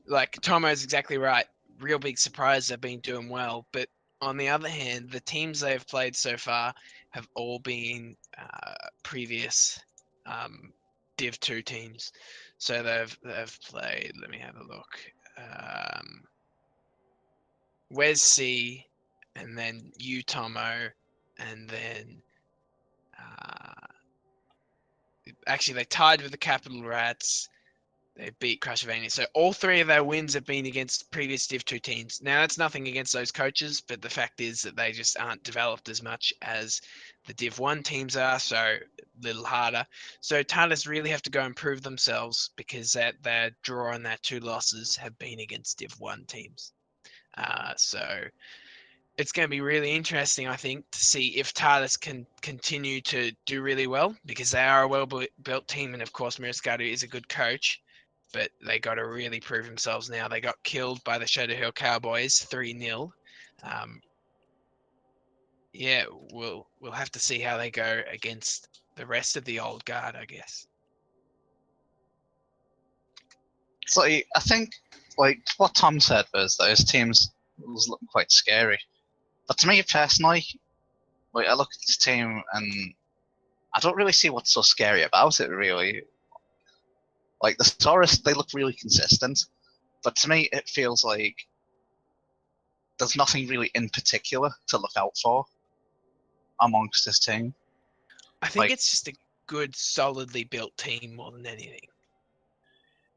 B: like, Tomo's exactly right. Real big surprise they've been doing well, but on the other hand, the teams they've played so far have all been previous Div 2 teams. So they've played. Let me have a look. Wes C, and then you Tomo, and then actually they tied with the Capital Rats. They beat Crushvania. So all 3 of their wins have been against previous Div 2 teams. Now that's nothing against those coaches, but the fact is that they just aren't developed as much as the Div 1 teams are, so a little harder. So Tardis really have to go and prove themselves because their draw and their 2 losses have been against Div 1 teams. So it's going to be really interesting, I think, to see if Tardis can continue to do really well because they are a well-built team, and of course Miriscado is a good coach, but they got to really prove themselves now. They got killed by the Shadow Hill Cowboys 3-0. Yeah, we'll have to see how they go against the rest of the old guard, I guess.
C: So I think, like what Tom said was that his teams was looking quite scary. But to me personally, like I look at this team and I don't really see what's so scary about it. Really, like the Saurus, they look really consistent. But to me, it feels like there's nothing really in particular to look out for amongst this team.
B: I think it's just a good, solidly built team more than anything.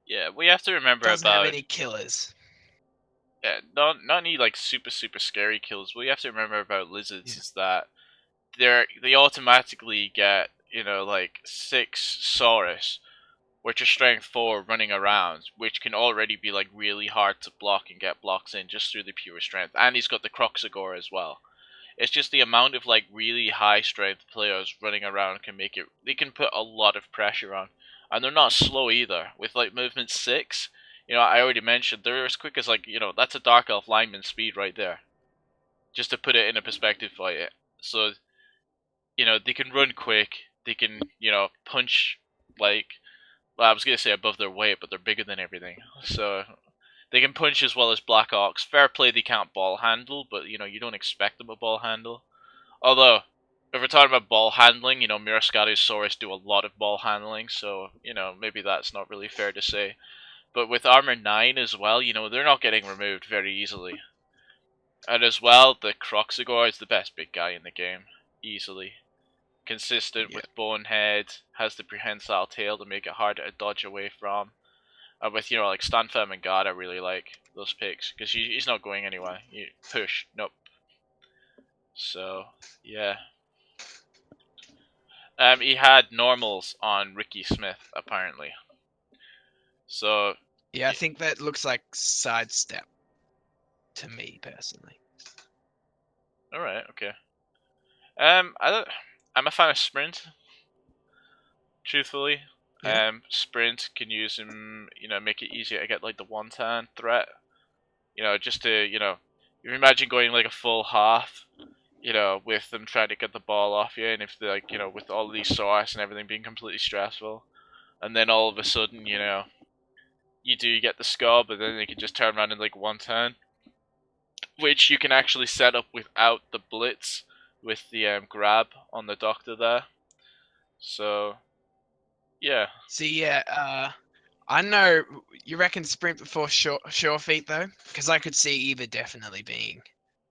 A: Yeah, we have to remember
B: Doesn't
A: about
B: have any killers.
A: Yeah, not any like super scary kills. What you have to remember about lizards is that they automatically get like 6 Saurus, which are strength 4 running around, which can already be like really hard to block and get blocks in just through the pure strength. And he's got the Croxagore as well. It's just the amount of like really high strength players running around can make it. They can put a lot of pressure on, and they're not slow either. With like movement 6, I already mentioned they're as quick as like that's a Dark Elf lineman speed right there. Just to put it in a perspective for you, so they can run quick. They can punch like. Well, I was gonna say above their weight, but they're bigger than everything. So they can punch as well as Black Ox. Fair play, they can't ball handle, but you don't expect them to ball handle. Although, if we're talking about ball handling, Miriscado's Saurus do a lot of ball handling, so maybe that's not really fair to say. But with armor 9 as well, they're not getting removed very easily. And as well, the Croxagore is the best big guy in the game, easily. Consistent with Bonehead, has the prehensile tail to make it harder to dodge away from. And with, like Stanfirm and Guard, I really like those picks, because he's not going anywhere. You push, nope. So, yeah. He had normals on Ricky Smith, apparently. So,
B: Yeah, I think that looks like sidestep to me personally.
A: alright, okay. I'm a fan of Sprint, truthfully.
B: Yeah.
A: Sprint can use him, make it easier to get like the one-turn threat. Just to, you imagine going like a full half, with them trying to get the ball off you, and if they're like, with all these sauce and everything being completely stressful, and then all of a sudden, you do get the score, but then they can just turn around in like one turn, which you can actually set up without the blitz with the grab on the doctor there. So, yeah.
B: See, yeah, I know you reckon sprint before sure feet though, because I could see either definitely being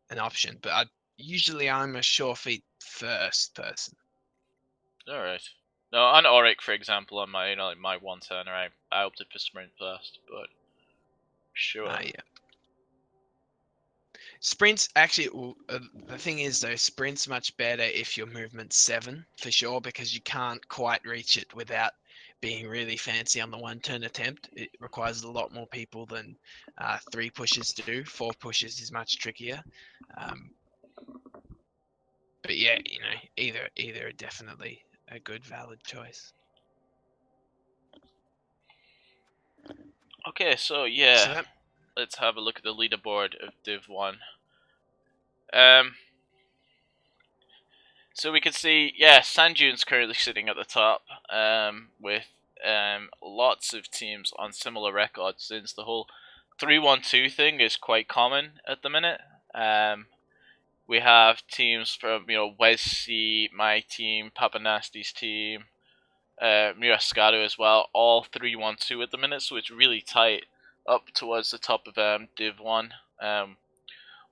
B: an option, but usually I'm a sure feet first person.
A: All right. No, on Auric, for example, on my like my one turner, I opted for sprint first, but sure.
B: Yeah. Sprints actually, the thing is though, sprint's much better if your movement's 7 for sure, because you can't quite reach it without being really fancy on the one turn attempt. It requires a lot more people than 3 pushes do. 4 pushes is much trickier. But yeah, either are definitely a good valid choice.
A: Okay, so yeah,
B: So
A: let's have a look at the leaderboard of Div 1. So we can see, yeah, Sand Dune's currently sitting at the top, with lots of teams on similar records, since the whole 3-1-2 thing is quite common at the minute. We have teams from, Wescy, my team, Papa Nasty's team, Murascato as well, all 3-1-2 at the minute, so it's really tight up towards the top of Div 1.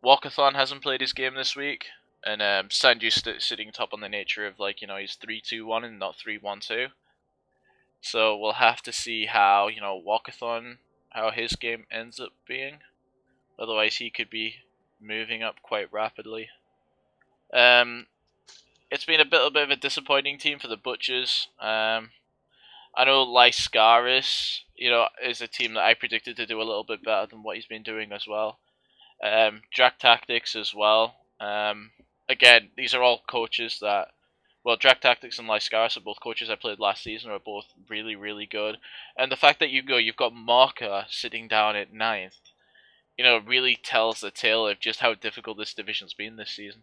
A: Walkathon hasn't played his game this week, and Sanju's sitting top on the nature of, like, he's 3-2-1 and not 3-1-2. So we'll have to see how, Walkathon, how his game ends up being. Otherwise, he could be moving up quite rapidly. It's been a bit of a disappointing team for the Butchers. I know Lyscaris, is a team that I predicted to do a little bit better than what he's been doing as well. Drac Tactics as well. Again, these are all coaches that, well, Drac Tactics and Lyscaris are both coaches I played last season, are both really, really good. And the fact that you've got Marker sitting down at 9th, really tells the tale of just how difficult this division's been this season.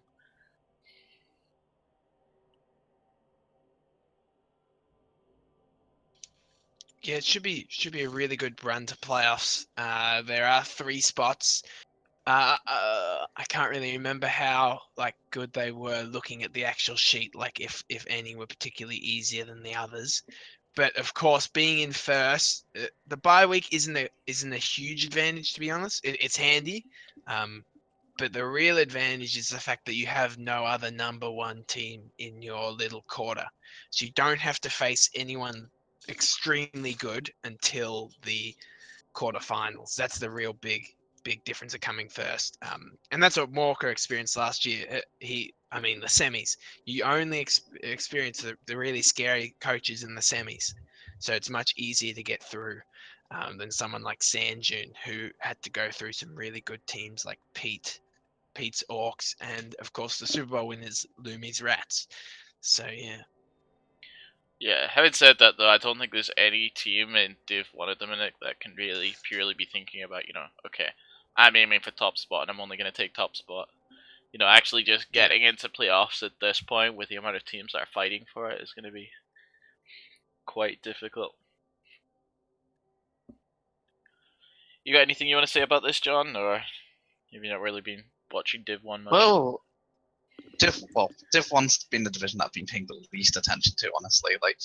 B: yeah, it should be a really good run to playoffs. There are 3 spots. I can't really remember how good they were looking at the actual sheet, like if any were particularly easier than the others. But of course, being in first, the bye week isn't a huge advantage, to be honest. It's handy, but the real advantage is the fact that you have no other number 1 team in your little quarter, so you don't have to face anyone extremely good until the quarterfinals. That's the real big difference of coming first. And that's what Walker experienced last year. The semis. You only experience the really scary coaches in the semis, so it's much easier to get through than someone like Sanjun, who had to go through some really good teams like Pete's Orcs, and of course the Super Bowl winners Lumi's Rats. So yeah.
A: Yeah, having said that though, I don't think there's any team in Div 1 at the minute that can really purely be thinking about, okay, I'm aiming for top spot and I'm only going to take top spot. Actually just getting into playoffs at this point with the amount of teams that are fighting for it is going to be quite difficult. You got anything you want to say about this, John, or have you not really been watching Div 1 much?
C: Well, Div 1's been the division that I've been paying the least attention to, honestly. Like,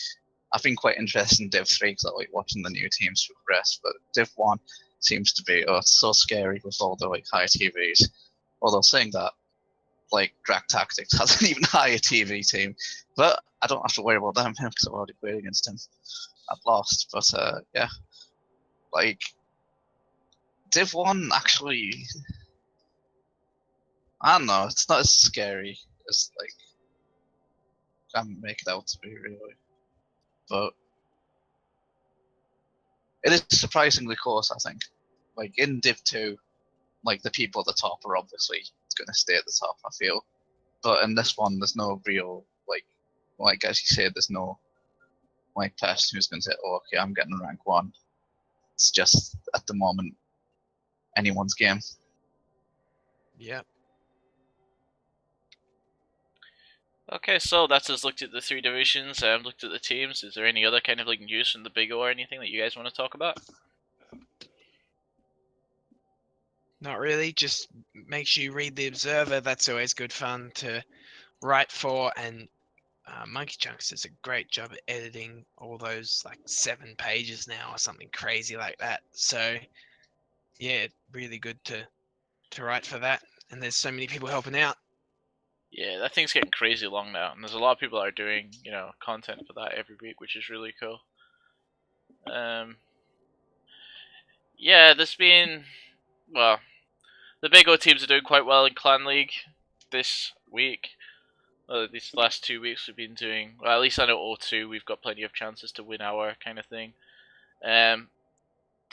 C: I've been quite interested in Div 3 because I like watching the new teams progress, but Div 1 seems to be so scary with all the high TVs. Although saying that, like Drag Tactics has an even higher TV team, but I don't have to worry about them because I've already played against him. I've lost, but yeah, like Div 1 actually, I don't know, it's not as scary as like I make it out to be really, but it is surprisingly close. I think, like in Div 2, like the people at the top are obviously going to stay at the top. I feel, but in this one, there's no real like as you said, there's no like person who's going to say, "Oh, okay, I'm getting rank 1." It's just at the moment anyone's game.
B: Yeah.
A: Okay, so that's us looked at the 3 divisions, looked at the teams. Is there any other kind of like news from the Big O or anything that you guys want to talk about?
B: Not really. Just make sure you read the Observer. That's always good fun to write for. And Monkey Chunks does a great job at editing all those like 7 pages now or something crazy like that. So yeah, really good to write for that. And there's so many people helping out.
A: Yeah, that thing's getting crazy long now, and there's a lot of people that are doing, content for that every week, which is really cool. Yeah, there's been, well, the Big O teams are doing quite well in Clan League this week. These last 2 weeks we've been doing, well, at least I know O2, we've got plenty of chances to win our kind of thing. The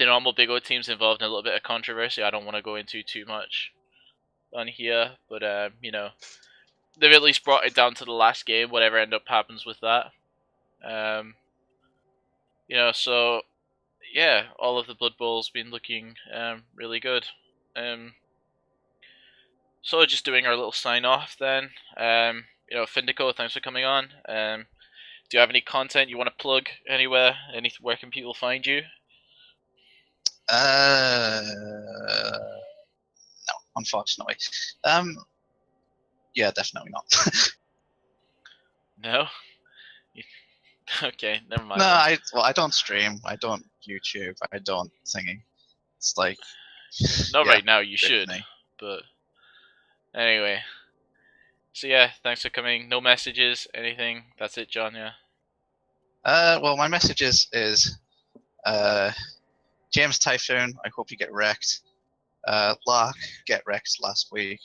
A: normal Big O teams involved in a little bit of controversy. I don't want to go into too much on here, but they've at least brought it down to the last game, whatever end up happens with that. So yeah, all of the Blood Bowl's been looking really good. So just doing our little sign off then. Findeco, thanks for coming on. Do you have any content you want to plug anywhere? Where can people find you?
C: No, unfortunately. Yeah, definitely not.
A: No. Okay, never mind.
C: No,
A: Then.
C: I don't stream. I don't YouTube. I don't singing. It's like
A: Not
C: yeah,
A: right now. You should,
C: me.
A: but anyway. So yeah, thanks for coming. No messages, anything. That's it, John. Yeah.
C: Well, my message is James Typhoon. I hope you get wrecked. Lark, get wrecked last week.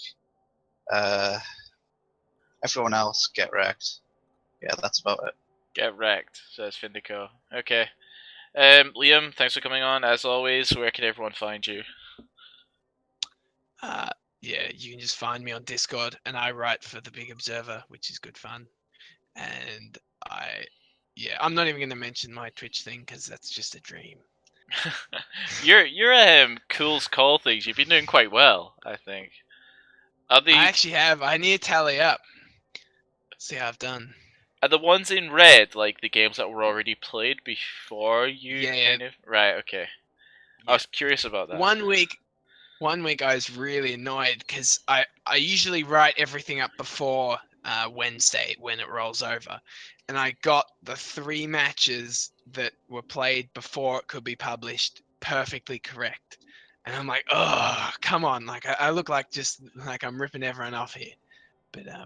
C: Everyone else, get wrecked. Yeah, that's about it.
A: Get wrecked, says Findeco. Okay. Liam, thanks for coming on. As always, where can everyone find you?
B: Yeah, you can just find me on Discord, and I write for the Big Observer, which is good fun. And I'm not even going to mention my Twitch thing because that's just a dream.
A: Your Coul's call things. You've been doing quite well, I think.
B: I actually have. I need to tally up. Let's see how I've done.
A: Are the ones in red like the games that were already played before you kind of? Right. Okay. I was curious about that.
B: 1 week I was really annoyed because I usually write everything up before Wednesday when it rolls over, and I got the 3 matches that were played before it could be published perfectly correct, and I'm like, oh, come on, like I look like just like I'm ripping everyone off here, but yeah,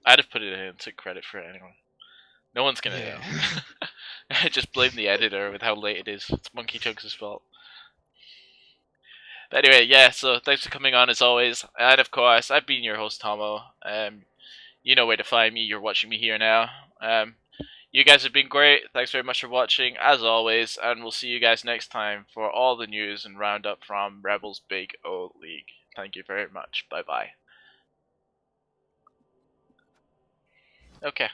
A: I'd have put it in and took credit for it anyway. No one's gonna know. Just blame the editor with how late it is. It's Monkey Chunks' fault. But anyway, yeah, so thanks for coming on as always. And of course, I've been your host, Tommo. You know where to find me. You're watching me here now. You guys have been great. Thanks very much for watching, as always. And we'll see you guys next time for all the news and roundup from Rebel's Big O League. Thank you very much. Bye-bye. Okay.